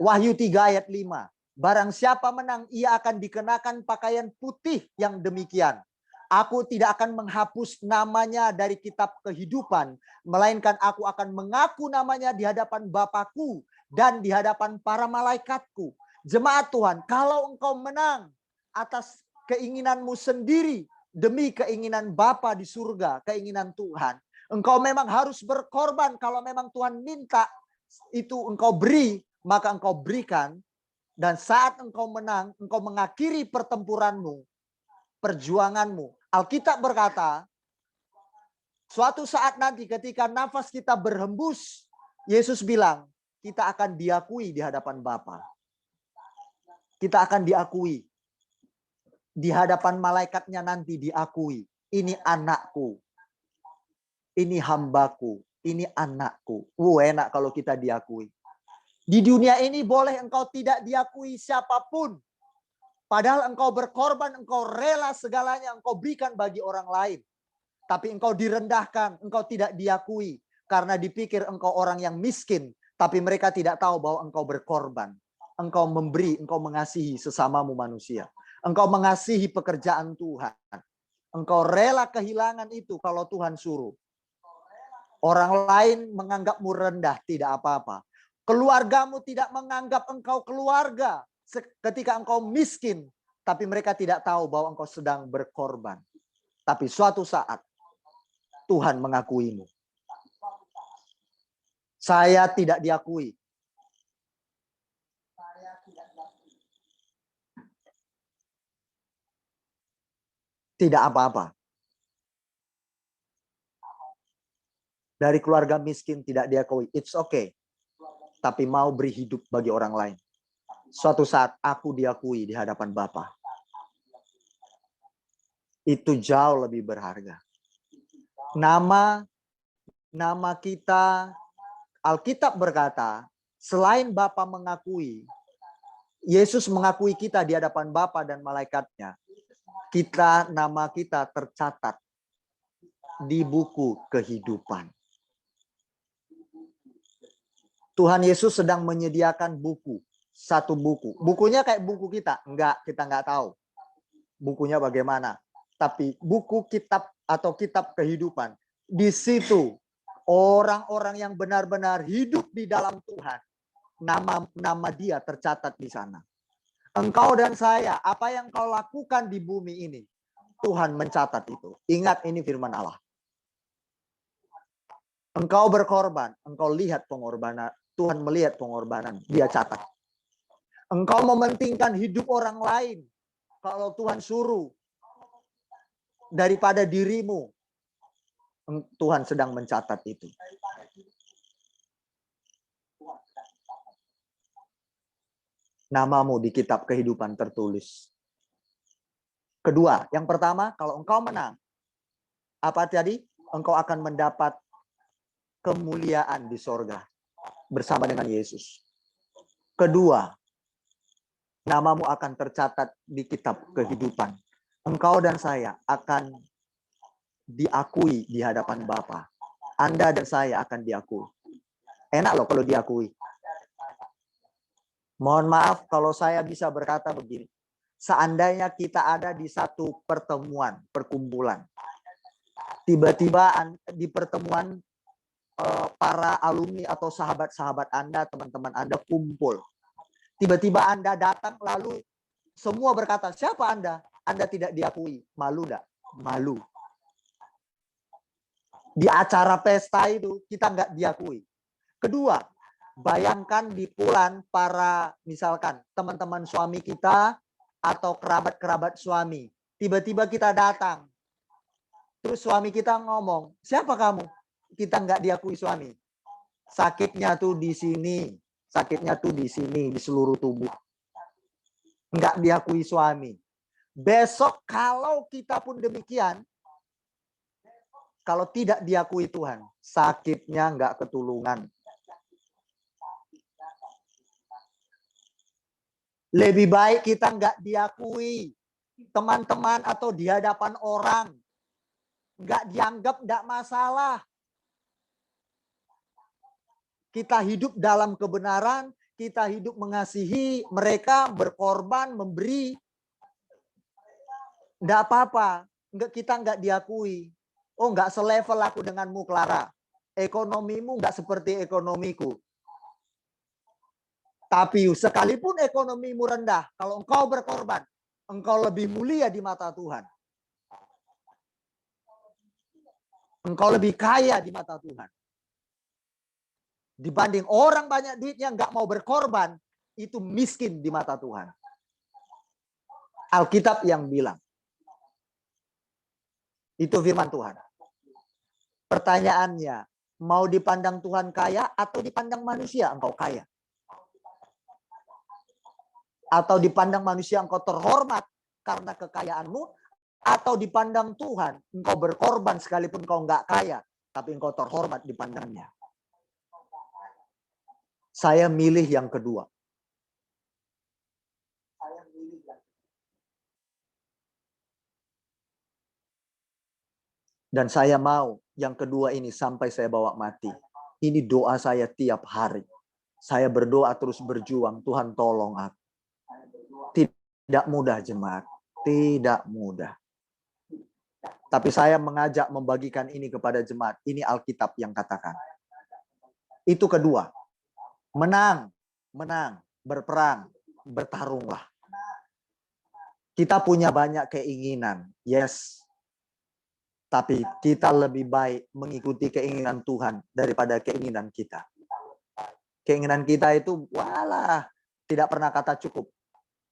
Speaker 5: Wahyu 3 ayat 5. Barang siapa menang, ia akan dikenakan pakaian putih yang demikian. Aku tidak akan menghapus namanya dari kitab kehidupan, melainkan aku akan mengaku namanya di hadapan Bapakku dan di hadapan para malaikatku. Jemaat Tuhan, kalau engkau menang atas keinginanmu sendiri demi keinginan Bapa di surga, keinginan Tuhan, engkau memang harus berkorban. Kalau memang Tuhan minta itu engkau beri, maka engkau berikan. Dan saat engkau menang, engkau mengakhiri pertempuranmu, perjuanganmu. Alkitab berkata, suatu saat nanti ketika nafas kita berhembus, Yesus bilang, kita akan diakui di hadapan Bapa. Kita akan diakui. Di hadapan malaikatnya nanti diakui. Ini anakku. Ini hambaku. Ini anakku. Enak kalau kita diakui. Di dunia ini boleh engkau tidak diakui siapapun. Padahal engkau berkorban, engkau rela segalanya engkau berikan bagi orang lain. Tapi engkau direndahkan, engkau tidak diakui. Karena dipikir engkau orang yang miskin. Tapi mereka tidak tahu bahwa engkau berkorban. Engkau memberi, engkau mengasihi sesamamu manusia. Engkau mengasihi pekerjaan Tuhan. Engkau rela kehilangan itu kalau Tuhan suruh. Orang lain menganggapmu rendah, tidak apa-apa. Keluargamu tidak menganggap engkau keluarga. Ketika engkau miskin, tapi mereka tidak tahu bahwa engkau sedang berkorban. Tapi suatu saat, Tuhan mengakuimu. Saya tidak diakui. Tidak apa-apa. Dari keluarga miskin tidak diakui. It's okay. Tapi mau beri hidup bagi orang lain. Suatu saat aku diakui di hadapan Bapa. Itu jauh lebih berharga. Nama kita, Alkitab berkata, selain Bapa mengakui, Yesus mengakui kita di hadapan Bapa dan malaikatnya. Nama kita tercatat di buku kehidupan. Tuhan Yesus sedang menyediakan buku. Satu buku. Bukunya kayak buku kita. Enggak, kita enggak tahu. Bukunya bagaimana. Tapi buku kitab atau kitab kehidupan. Di situ orang-orang yang benar-benar hidup di dalam Tuhan. Nama dia tercatat di sana. Engkau dan saya, apa yang kau lakukan di bumi ini. Tuhan mencatat itu. Ingat ini firman Allah. Engkau berkorban. Engkau lihat pengorbanan. Tuhan melihat pengorbanan. Dia catat. Engkau mementingkan hidup orang lain. Kalau Tuhan suruh. Daripada dirimu. Tuhan sedang mencatat itu. namamu di kitab kehidupan tertulis. Kedua, yang pertama, kalau engkau menang, apa tadi? Engkau akan mendapat kemuliaan di sorga bersama dengan Yesus. Kedua, namamu akan tercatat di kitab kehidupan. Engkau dan saya akan diakui di hadapan Bapa. Anda dan saya akan diakui. Enak loh kalau diakui. Mohon maaf kalau saya bisa berkata begini. Seandainya kita ada di satu pertemuan, perkumpulan. Tiba-tiba di pertemuan para alumni atau sahabat-sahabat Anda, teman-teman Anda kumpul. Tiba-tiba Anda datang lalu semua berkata, siapa Anda? Anda tidak diakui. Malu enggak? Malu. Di acara pesta itu kita enggak diakui. Kedua, bayangkan di bulan para misalkan teman-teman suami kita atau kerabat-kerabat suami. Tiba-tiba kita datang. Terus suami kita ngomong, siapa kamu? Kita enggak diakui suami. Sakitnya tuh di sini. Sakitnya tuh di sini, di seluruh tubuh. Enggak diakui suami. Besok kalau kita pun demikian, kalau tidak diakui Tuhan, sakitnya enggak ketulungan. Lebih baik kita enggak diakui teman-teman atau di hadapan orang. Enggak dianggap, enggak masalah. Kita hidup dalam kebenaran, kita hidup mengasihi mereka, berkorban, memberi. Enggak apa-apa, kita enggak diakui. Oh, enggak selevel aku denganmu, Clara. Ekonomimu enggak seperti ekonomiku. Tapi sekalipun ekonomimu rendah, kalau engkau berkorban, engkau lebih mulia di mata Tuhan. Engkau lebih kaya di mata Tuhan. Dibanding orang banyak duitnya nggak mau berkorban, itu miskin di mata Tuhan. Alkitab yang bilang. Itu firman Tuhan. Pertanyaannya, mau dipandang Tuhan kaya atau dipandang manusia engkau kaya? Atau dipandang manusia engkau terhormat karena kekayaanmu, atau dipandang Tuhan engkau berkorban sekalipun engkau nggak kaya, tapi engkau terhormat dipandangnya. Saya milih yang kedua. Dan saya mau yang kedua ini sampai saya bawa mati. Ini doa saya tiap hari. Saya berdoa terus berjuang, Tuhan tolong aku. Tidak mudah jemaat, tidak mudah. Tapi saya mengajak membagikan ini kepada jemaat. Ini Alkitab yang katakan. Itu kedua. Menang, berperang, bertarunglah. Kita punya banyak keinginan, yes. Tapi kita lebih baik mengikuti keinginan Tuhan daripada keinginan kita. Keinginan kita itu, walah, tidak pernah kata cukup.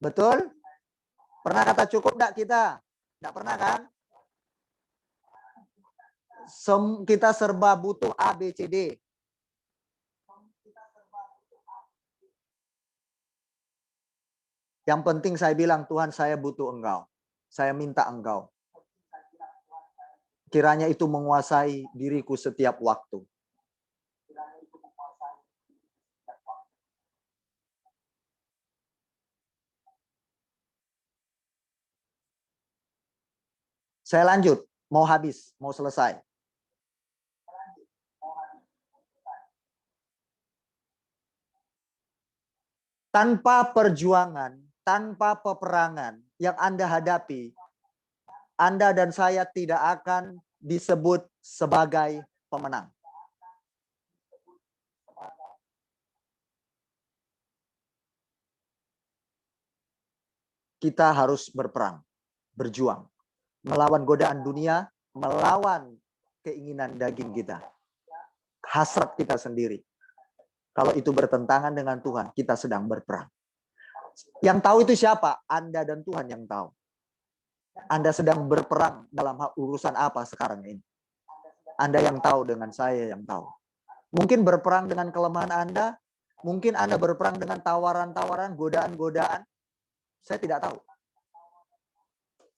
Speaker 5: Betul? Pernah kata cukup enggak kita? Enggak pernah kan? Kita serba butuh A, B, C, D. Yang penting saya bilang, Tuhan saya butuh Engkau. Saya minta Engkau. Kiranya itu menguasai diriku setiap waktu. Saya lanjut, mau habis, mau selesai. Tanpa perjuangan, tanpa peperangan yang Anda hadapi, Anda dan saya tidak akan disebut sebagai pemenang. Kita harus berperang, berjuang. Melawan godaan dunia, melawan keinginan daging kita. Hasrat kita sendiri. Kalau itu bertentangan dengan Tuhan, kita sedang berperang. Yang tahu itu siapa? Anda dan Tuhan yang tahu. Anda sedang berperang dalam urusan apa sekarang ini? Anda yang tahu dengan saya yang tahu. Mungkin berperang dengan kelemahan Anda, Mungkin Anda berperang dengan tawaran-tawaran, godaan-godaan. Saya tidak tahu.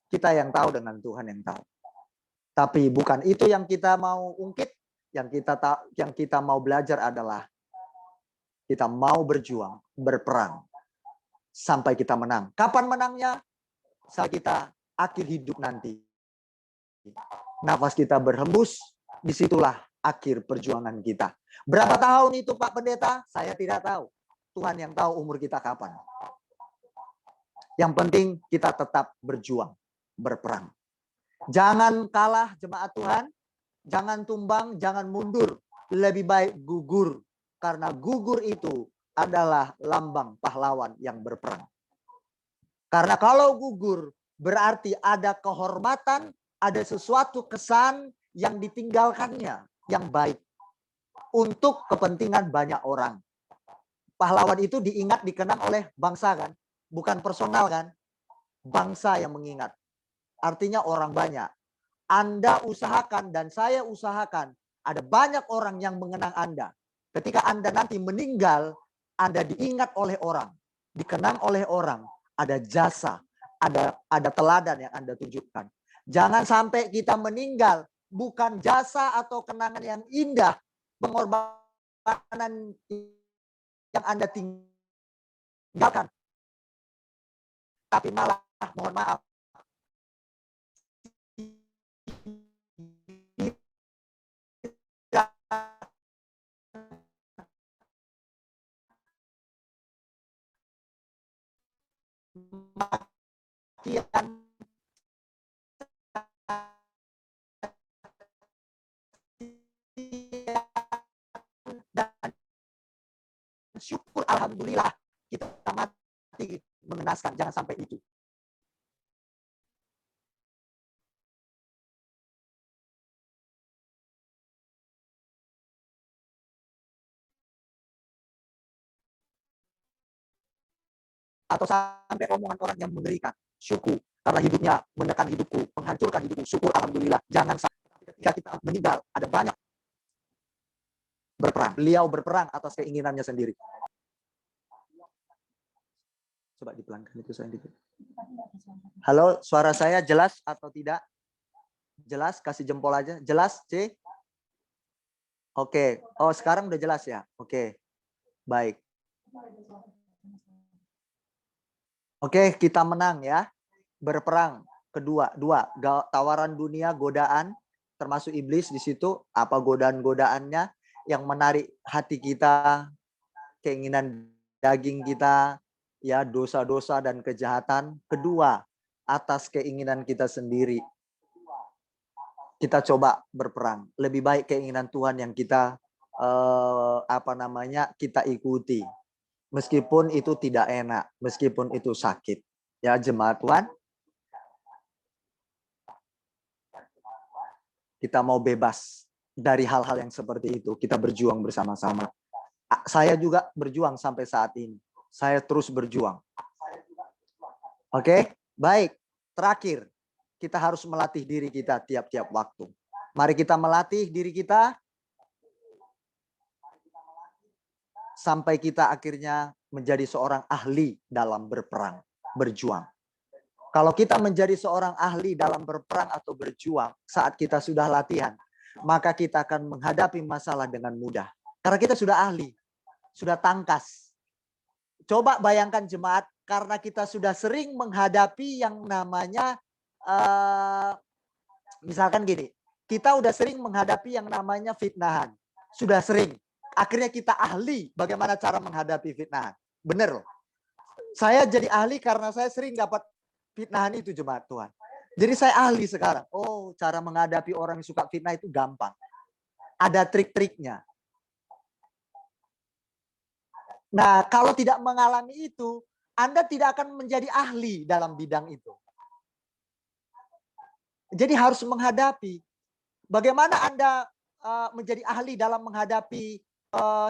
Speaker 5: Kita yang tahu dengan Tuhan yang tahu. Tapi bukan itu yang kita mau ungkit. Yang kita mau belajar adalah kita mau berjuang, berperang sampai kita menang. Kapan menangnya? Saat kita akhir hidup nanti. Nafas kita berhembus, disitulah akhir perjuangan kita. Berapa tahun itu Pak Pendeta? Saya tidak tahu. Tuhan yang tahu umur kita kapan. Yang penting kita tetap berjuang, berperang. Jangan kalah jemaat Tuhan. Jangan tumbang, jangan mundur. Lebih baik gugur. Karena gugur itu adalah lambang pahlawan yang berperang. Karena kalau gugur berarti ada kehormatan, ada sesuatu kesan yang ditinggalkannya yang baik untuk kepentingan banyak orang. Pahlawan itu diingat, dikenang oleh bangsa kan, bukan personal kan, bangsa yang mengingat. Artinya orang banyak. Anda usahakan dan saya usahakan ada banyak orang yang mengenang Anda. Ketika Anda nanti meninggal, Anda diingat oleh orang, dikenang oleh orang, ada jasa, ada teladan yang Anda tunjukkan. Jangan sampai kita meninggal bukan jasa atau kenangan yang indah, pengorbanan yang Anda tinggalkan. Tapi malah, mohon maaf, makian dan syukur alhamdulillah kita mati mengenaskan, jangan sampai itu. Atau sampai omongan orang yang mengerikan, syukur karena hidupnya menekan hidupku, menghancurkan hidupku, syukur alhamdulillah. Jangan sampai ketika kita meninggal ada banyak berperang. Beliau berperang atas keinginannya sendiri. Coba dipelankan itu saya dikit. Halo, suara saya jelas atau tidak? Jelas, kasih jempol aja. Jelas, C? Oke. Oh, sekarang udah jelas ya? Oke. Baik. Oke, kita menang ya. Berperang. Kedua, tawaran dunia, godaan, termasuk iblis di situ. Apa godaan-godaannya yang menarik hati kita, keinginan daging kita, ya dosa-dosa dan kejahatan. Kedua, atas keinginan kita sendiri. Kita coba berperang. Lebih baik keinginan Tuhan yang kita kita ikuti. Meskipun itu tidak enak, meskipun itu sakit. Ya jemaat Tuhan. Kita mau bebas dari hal-hal yang seperti itu. Kita berjuang bersama-sama. Saya juga berjuang sampai saat ini. Saya terus berjuang. Oke, baik. Terakhir, kita harus melatih diri kita tiap-tiap waktu. Mari kita melatih diri kita sampai kita akhirnya menjadi seorang ahli dalam berperang, berjuang. Kalau kita menjadi seorang ahli dalam berperang atau berjuang saat kita sudah latihan, maka kita akan menghadapi masalah dengan mudah. Karena kita sudah ahli, sudah tangkas. Coba bayangkan jemaat, karena kita sudah sering menghadapi yang namanya, misalkan gini, kita udah sering menghadapi yang namanya fitnahan. Sudah sering. Akhirnya kita ahli bagaimana cara menghadapi fitnahan. Bener loh. Saya jadi ahli karena saya sering dapat fitnahan itu jemaat Tuhan. Jadi saya ahli sekarang. Oh, cara menghadapi orang yang suka fitnah itu gampang. Ada trik-triknya. Nah, kalau tidak mengalami itu, Anda tidak akan menjadi ahli dalam bidang itu. Jadi harus menghadapi. Bagaimana Anda menjadi ahli dalam menghadapi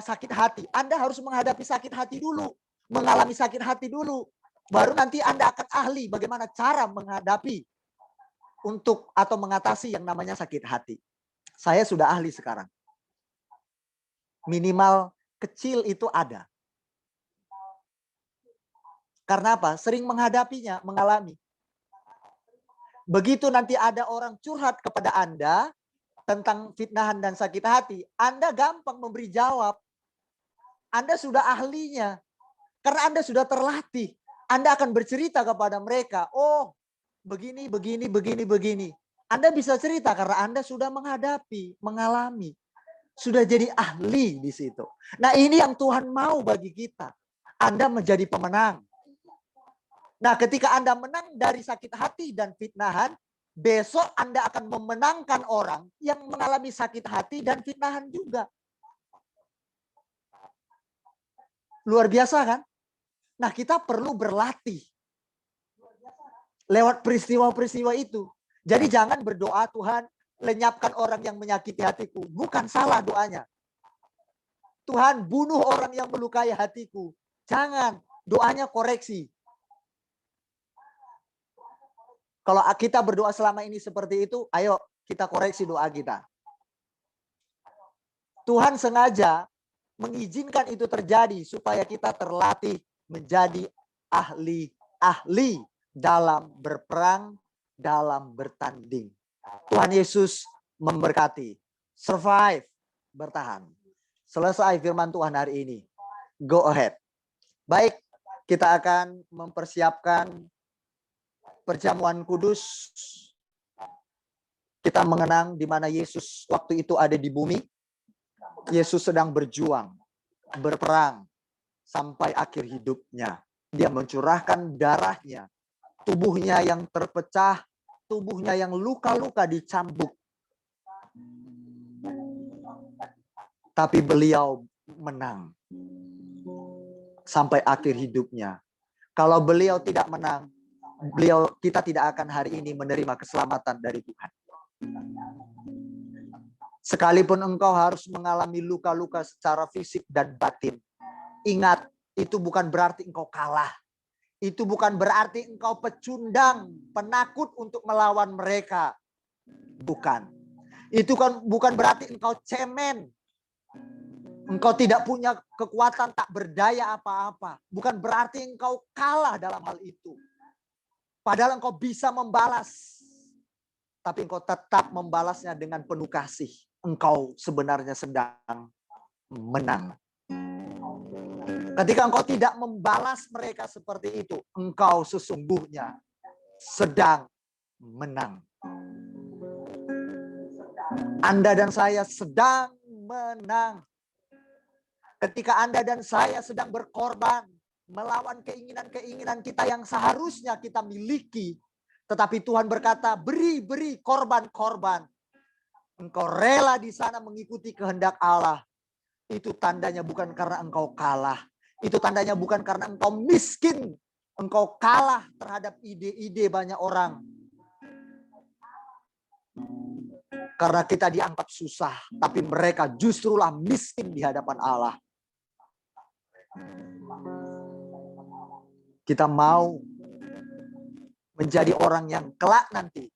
Speaker 5: sakit hati? Anda harus menghadapi sakit hati dulu. Mengalami sakit hati dulu. Baru nanti Anda akan ahli bagaimana cara menghadapi untuk atau mengatasi yang namanya sakit hati. Saya sudah ahli sekarang. Minimal kecil itu ada. Karena apa? Sering menghadapinya, mengalami. Begitu nanti ada orang curhat kepada Anda tentang fitnahan dan sakit hati, Anda gampang memberi jawab. Anda sudah ahlinya. Karena Anda sudah terlatih. Anda akan bercerita kepada mereka, oh begini, begini, begini, begini. Anda bisa cerita karena Anda sudah menghadapi, mengalami. Sudah jadi ahli di situ. Nah, ini yang Tuhan mau bagi kita. Anda menjadi pemenang. Nah, ketika Anda menang dari sakit hati dan fitnahan, besok Anda akan memenangkan orang yang mengalami sakit hati dan fitnahan juga. Luar biasa kan? Nah, kita perlu berlatih lewat peristiwa-peristiwa itu. Jadi jangan berdoa, Tuhan lenyapkan orang yang menyakiti hatiku. Bukan salah doanya. Tuhan bunuh orang yang melukai hatiku. Jangan, doanya koreksi. Kalau kita berdoa selama ini seperti itu, ayo kita koreksi doa kita. Tuhan sengaja mengizinkan itu terjadi supaya kita terlatih menjadi ahli dalam berperang, dalam bertanding. Tuhan Yesus memberkati. Survive, bertahan. Selesai firman Tuhan hari ini. Go ahead. Baik, kita akan mempersiapkan perjamuan kudus. Kita mengenang di mana Yesus waktu itu ada di bumi. Yesus sedang berjuang, berperang sampai akhir hidupnya. Dia mencurahkan darahnya, tubuhnya yang terpecah, tubuhnya yang luka-luka dicambuk. Tapi beliau menang sampai akhir hidupnya. Kalau beliau tidak menang, kita tidak akan hari ini menerima keselamatan dari Tuhan. Sekalipun engkau harus mengalami luka-luka secara fisik dan batin, ingat, itu bukan berarti engkau kalah. Itu bukan berarti engkau pecundang, penakut untuk melawan mereka. Bukan. Itu kan bukan berarti engkau cemen. Engkau tidak punya kekuatan, tak berdaya apa-apa. Bukan berarti engkau kalah dalam hal itu. Padahal engkau bisa membalas. Tapi engkau tetap membalasnya dengan penuh kasih. Engkau sebenarnya sedang menang. Ketika engkau tidak membalas mereka seperti itu, engkau sesungguhnya sedang menang. Anda dan saya sedang menang. Ketika Anda dan saya sedang berkorban, melawan keinginan-keinginan kita yang seharusnya kita miliki. Tetapi Tuhan berkata, beri korban-korban. Engkau rela di sana mengikuti kehendak Allah. Itu tandanya bukan karena engkau kalah. Itu tandanya bukan karena engkau miskin. Engkau kalah terhadap ide-ide banyak orang. Karena kita dianggap susah. Tapi mereka justrulah miskin di hadapan Allah. Kita mau menjadi orang yang kelak nanti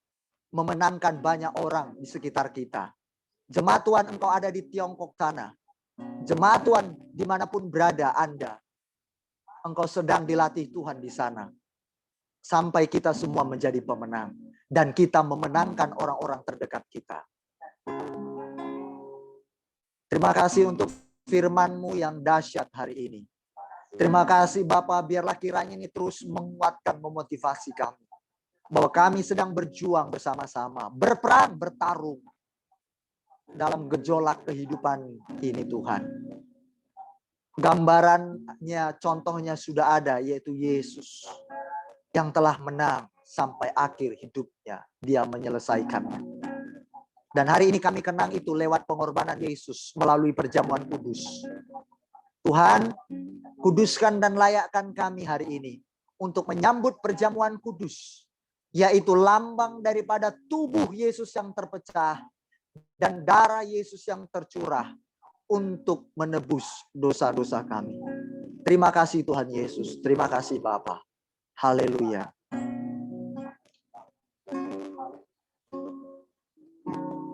Speaker 5: memenangkan banyak orang di sekitar kita. Jemaat Tuhan, engkau ada di Tiongkok sana. Jemaat Tuhan dimanapun berada Anda. Engkau sedang dilatih Tuhan di sana. Sampai kita semua menjadi pemenang. Dan kita memenangkan orang-orang terdekat kita. Terima kasih untuk firman-Mu yang dahsyat hari ini. Terima kasih Bapa, biarlah kiranya ini terus menguatkan, memotivasi kami. Bahwa kami sedang berjuang bersama-sama, berperang, bertarung dalam gejolak kehidupan ini Tuhan. Gambarannya, contohnya sudah ada, yaitu Yesus yang telah menang sampai akhir hidupnya. Dia menyelesaikannya. Dan hari ini kami kenang itu lewat pengorbanan Yesus melalui perjamuan kudus. Tuhan, kuduskan dan layakkan kami hari ini untuk menyambut perjamuan kudus, yaitu lambang daripada tubuh Yesus yang terpecah dan darah Yesus yang tercurah untuk menebus dosa-dosa kami. Terima kasih Tuhan Yesus, terima kasih Bapa. Haleluya.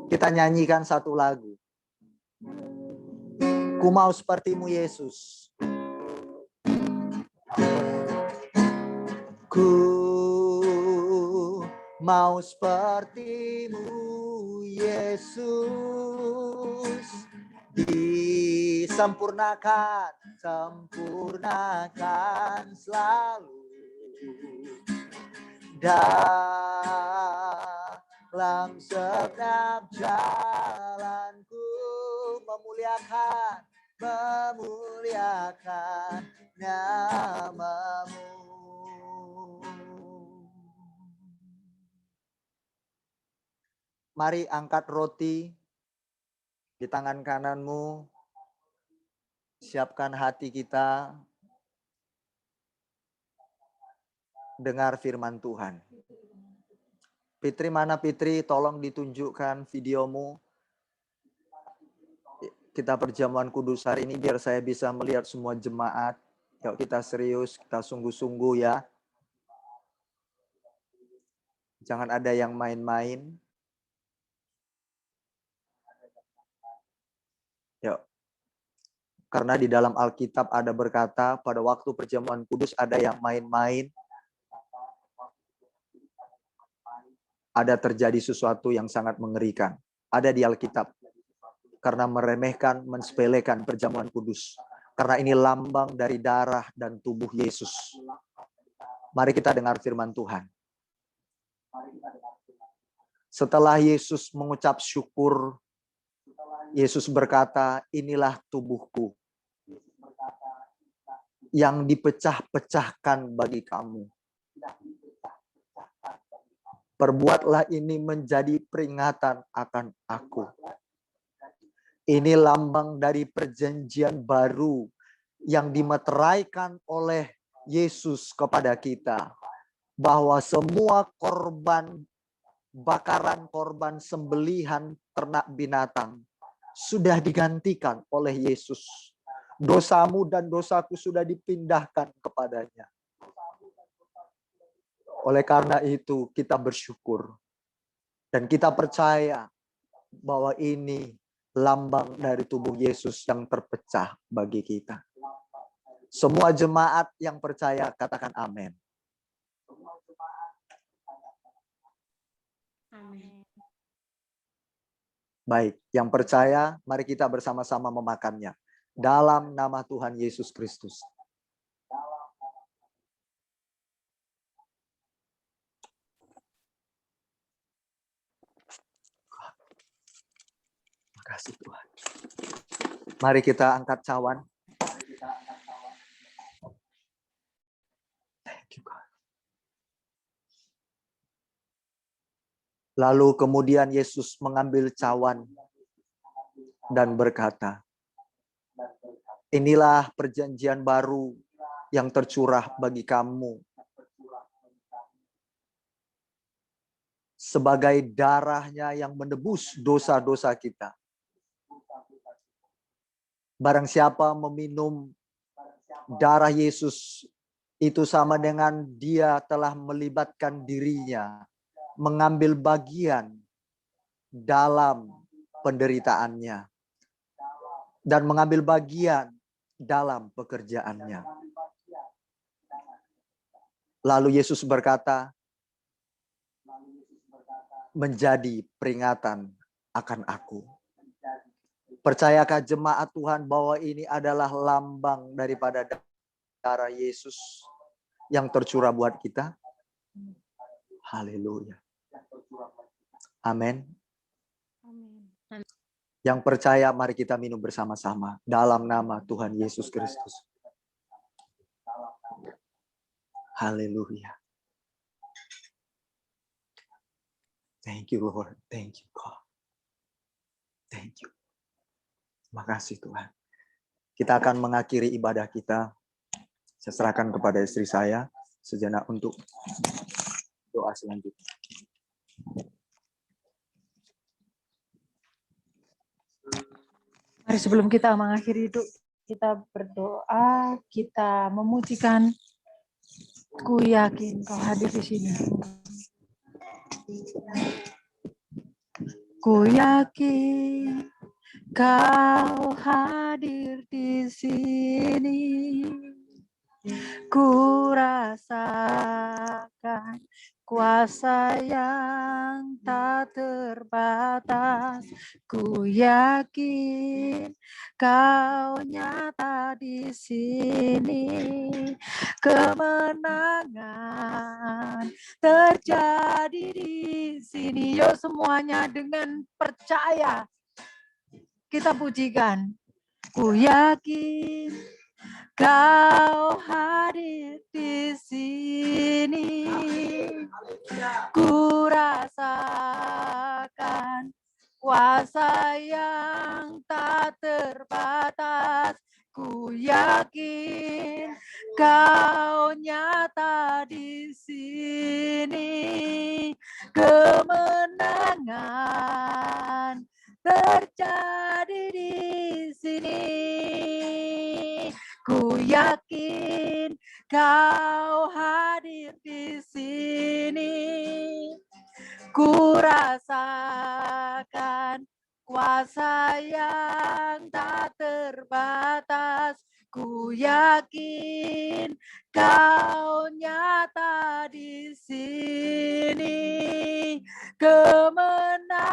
Speaker 5: Kita nyanyikan satu lagu. Ku mau sepertimu Yesus. Ku mau seperti-Mu, Yesus. Disempurnakan, sempurnakan selalu dalam setiap jalanku, memuliakan nama-Mu. Mari angkat roti di tangan kananmu. Siapkan hati kita. Dengar firman Tuhan. Fitri, mana Fitri? Tolong ditunjukkan videomu. Kita perjamuan kudus hari ini biar saya bisa melihat semua jemaat. Yuk kita serius, kita sungguh-sungguh ya. Jangan ada yang main-main. Yuk. Karena di dalam Alkitab ada berkata, pada waktu perjamuan kudus ada yang main-main. Ada terjadi sesuatu yang sangat mengerikan. Ada di Alkitab. Karena meremehkan, mensepelekan perjamuan kudus. Karena ini lambang dari darah dan tubuh Yesus. Mari kita dengar firman Tuhan. Setelah Yesus mengucap syukur, Yesus berkata, inilah tubuhku yang dipecah-pecahkan bagi kamu. Perbuatlah ini menjadi peringatan akan aku. Ini lambang dari perjanjian baru yang dimeteraikan oleh Yesus kepada kita. Bahwa semua korban, bakaran korban sembelihan ternak binatang sudah digantikan oleh Yesus. Dosamu dan dosaku sudah dipindahkan kepadanya. Oleh karena itu kita bersyukur. Dan kita percaya bahwa ini lambang dari tubuh Yesus yang terpecah bagi kita. Semua jemaat yang percaya katakan amin.
Speaker 6: Amin.
Speaker 5: Baik, yang percaya mari kita bersama-sama memakannya. Dalam nama Tuhan Yesus Kristus. Terima kasih Tuhan. Mari kita angkat cawan. Thank you God. Lalu kemudian Yesus mengambil cawan dan berkata, inilah perjanjian baru yang tercurah bagi kamu. Sebagai darahnya yang menebus dosa-dosa kita. Barang siapa meminum darah Yesus, itu sama dengan dia telah melibatkan dirinya, mengambil bagian dalam penderitaannya. Dan mengambil bagian dalam pekerjaannya. Lalu Yesus berkata, menjadi peringatan akan aku. Percayakah jemaat Tuhan bahwa ini adalah lambang daripada darah Yesus yang tercurah buat kita? Haleluya. Amin. Yang percaya mari kita minum bersama-sama dalam nama Tuhan Yesus Kristus. Haleluya. Thank you Lord. Thank you God. Thank you. Terima kasih Tuhan. Kita akan mengakhiri ibadah kita. Saya serahkan kepada istri saya sejenak untuk doa selanjutnya.
Speaker 3: Mari sebelum kita mengakhiri hidup, kita berdoa, kita memujikan. Ku yakin kau hadir di sini. Ku yakin kau hadir di sini. Ku rasakan kuasa yang tak terbatas. Ku yakin Kau nyata di sini. Kemenangan terjadi di sini. Yuk semuanya dengan percaya kita pujikan. Ku yakin Kau hadir di sini. Ku rasakan kuasa yang tak terbatas. Ku yakin Kau nyata di sini. Kemenangan terjadi di sini. Ku yakin Kau hadir di sini. Ku rasakan kuasa yang tak terbatas. Ku yakin Kau nyata di sini. Kemenangan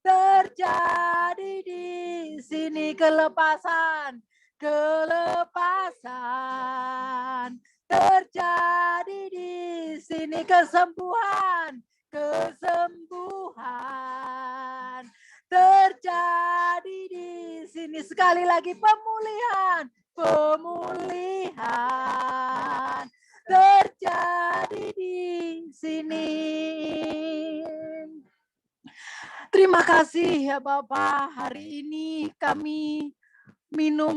Speaker 3: terjadi di sini. Kelepasan terjadi di sini. Kesembuhan terjadi di sini. Sekali lagi pemulihan terjadi di sini. Terima kasih ya Bapak, hari ini kami minum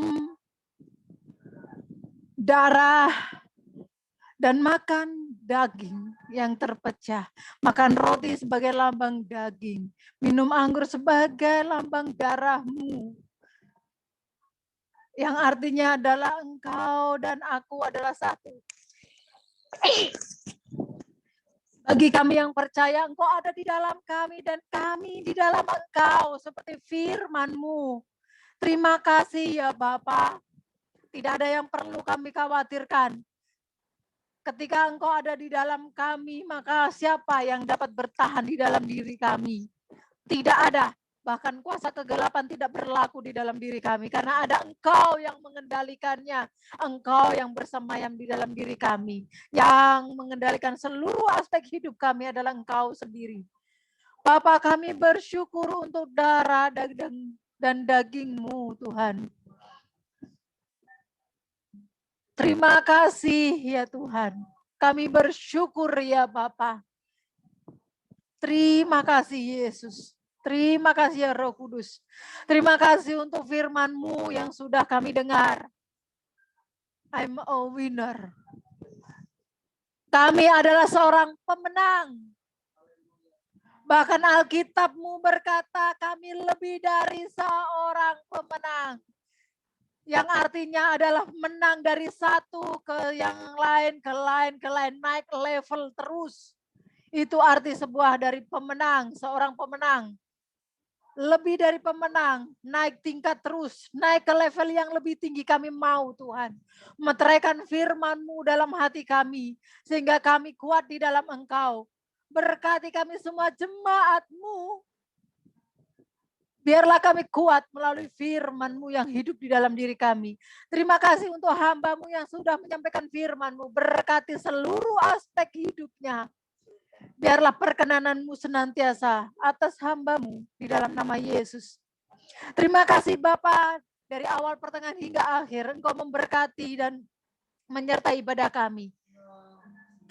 Speaker 3: darah dan makan daging yang terpecah. Makan roti sebagai lambang daging. Minum anggur sebagai lambang darah-Mu. Yang artinya adalah Engkau dan aku adalah satu. Bagi kami yang percaya Engkau ada di dalam kami dan kami di dalam Engkau seperti firman-Mu. Terima kasih ya Bapa. Tidak ada yang perlu kami khawatirkan. Ketika Engkau ada di dalam kami, maka siapa yang dapat bertahan di dalam diri kami? Tidak ada. Bahkan kuasa kegelapan tidak berlaku di dalam diri kami. Karena ada Engkau yang mengendalikannya. Engkau yang bersemayam di dalam diri kami. Yang mengendalikan seluruh aspek hidup kami adalah Engkau sendiri. Bapa, kami bersyukur untuk darah dan daging-Mu Tuhan. Terima kasih ya Tuhan. Kami bersyukur ya Bapa. Terima kasih Yesus. Terima kasih ya Roh Kudus. Terima kasih untuk firman-Mu yang sudah kami dengar. I'm a winner. Kami adalah seorang pemenang. Bahkan Alkitab-Mu berkata kami lebih dari seorang pemenang. Yang artinya adalah menang dari satu ke yang lain, ke lain, naik level terus. Itu arti sebuah dari pemenang, seorang pemenang. Lebih dari pemenang, naik tingkat terus, naik ke level yang lebih tinggi kami mau Tuhan. Meteraikan firman-Mu dalam hati kami, sehingga kami kuat di dalam Engkau. Berkati kami semua jemaat-Mu. Biarlah kami kuat melalui firman-Mu yang hidup di dalam diri kami. Terima kasih untuk hamba-Mu yang sudah menyampaikan firman-Mu. Berkati seluruh aspek hidupnya. Biarlah perkenanan-Mu senantiasa atas hamba-Mu di dalam nama Yesus. Terima kasih Bapa, dari awal pertengahan hingga akhir Engkau memberkati dan menyertai ibadah kami.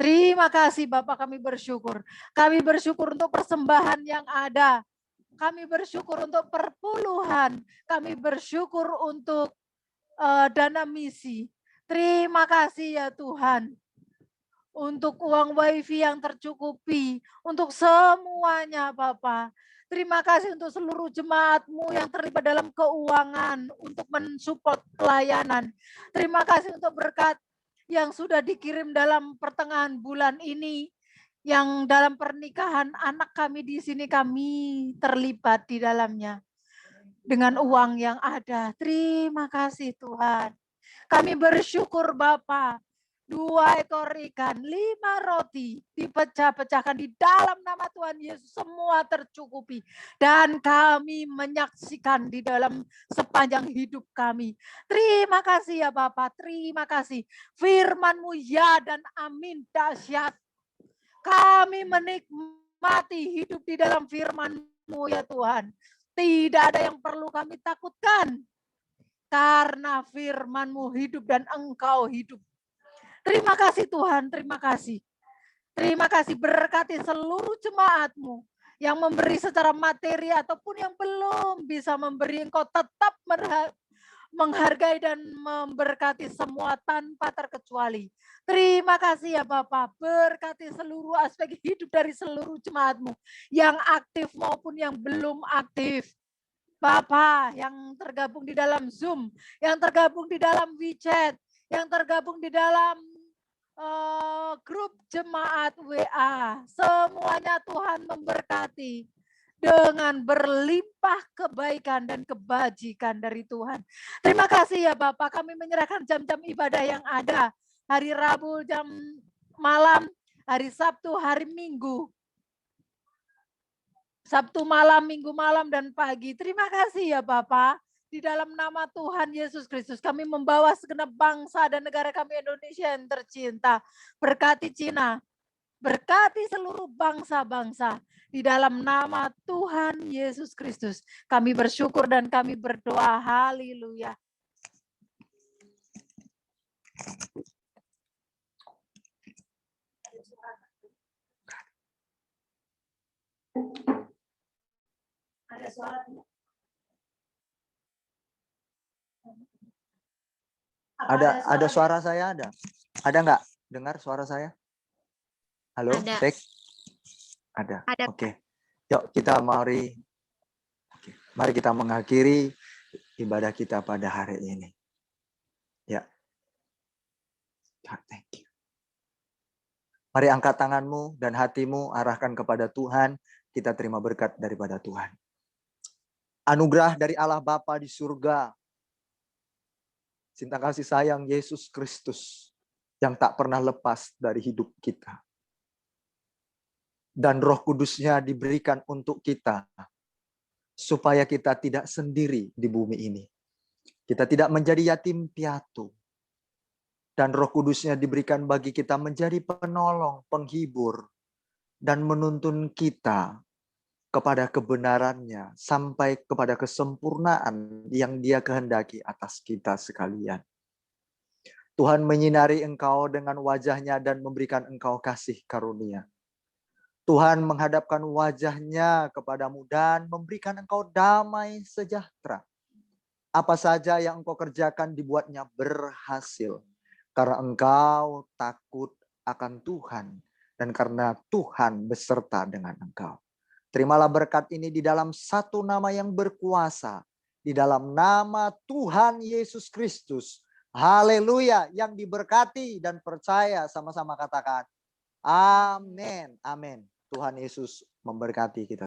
Speaker 3: Terima kasih Bapak, kami bersyukur. Kami bersyukur untuk persembahan yang ada. Kami bersyukur untuk perpuluhan. Kami bersyukur untuk dana misi. Terima kasih ya Tuhan. Untuk uang wifi yang tercukupi. Untuk semuanya Bapak. Terima kasih untuk seluruh jemaat-Mu yang terlibat dalam keuangan. Untuk mensupport pelayanan. Terima kasih untuk berkat yang sudah dikirim dalam pertengahan bulan ini. Yang dalam pernikahan anak kami di sini kami terlibat di dalamnya dengan uang yang ada. Terima kasih Tuhan. Kami bersyukur Bapa. 2 ekor ikan, 5 roti dipecah-pecahkan di dalam nama Tuhan Yesus, semua tercukupi. Dan kami menyaksikan di dalam sepanjang hidup kami. Terima kasih ya Bapak, terima kasih. Firman-Mu ya dan amin, dahsyat. Kami menikmati hidup di dalam firman-Mu ya Tuhan. Tidak ada yang perlu kami takutkan. Karena firman-Mu hidup dan Engkau hidup. Terima kasih Tuhan, terima kasih. Terima kasih, berkati seluruh jemaat-Mu yang memberi secara materi ataupun yang belum bisa memberi. Engkau tetap menghargai dan memberkati semua tanpa terkecuali. Terima kasih ya Bapak, berkati seluruh aspek hidup dari seluruh jemaat-Mu yang aktif maupun yang belum aktif. Bapak yang tergabung di dalam Zoom, yang tergabung di dalam WeChat, yang tergabung di dalam grup jemaat WA, semuanya Tuhan memberkati dengan berlimpah kebaikan dan kebajikan dari Tuhan. Terima kasih ya Bapak, kami menyerahkan jam-jam ibadah yang ada. Hari Rabu jam malam, hari Sabtu, hari Minggu. Sabtu malam, Minggu malam, dan pagi. Terima kasih ya Bapak. Di dalam nama Tuhan Yesus Kristus, kami membawa segenap bangsa dan negara kami Indonesia yang tercinta. Berkati Cina, berkati seluruh bangsa-bangsa. Di dalam nama Tuhan Yesus Kristus, kami bersyukur dan kami berdoa. Haleluya. Ada suara tidak?
Speaker 5: Ada suara saya ada. Ada nggak dengar suara saya? Halo,
Speaker 6: Ada.
Speaker 5: cek. Ada.
Speaker 6: Ada.
Speaker 5: Oke. Yuk kita mari kita mengakhiri ibadah kita pada hari ini. Ya. God, thank you. Mari angkat tanganmu dan hatimu arahkan kepada Tuhan. Kita terima berkat daripada Tuhan. Anugerah dari Allah Bapa di surga. Cinta kasih sayang Yesus Kristus yang tak pernah lepas dari hidup kita. Dan Roh Kudus-Nya diberikan untuk kita supaya kita tidak sendiri di bumi ini. Kita tidak menjadi yatim piatu. Dan Roh Kudus-Nya diberikan bagi kita menjadi penolong, penghibur, dan menuntun kita kepada kebenarannya sampai kepada kesempurnaan yang Dia kehendaki atas kita sekalian. Tuhan menyinari engkau dengan wajah-Nya dan memberikan engkau kasih karunia. Tuhan menghadapkan wajah-Nya kepadamu dan memberikan engkau damai sejahtera. Apa saja yang engkau kerjakan dibuatnya berhasil. Karena engkau takut akan Tuhan. Dan karena Tuhan beserta dengan engkau. Terimalah berkat ini di dalam satu nama yang berkuasa. Di dalam nama Tuhan Yesus Kristus. Haleluya. Yang diberkati dan percaya sama-sama katakan. Amin. Amin. Tuhan Yesus memberkati kita.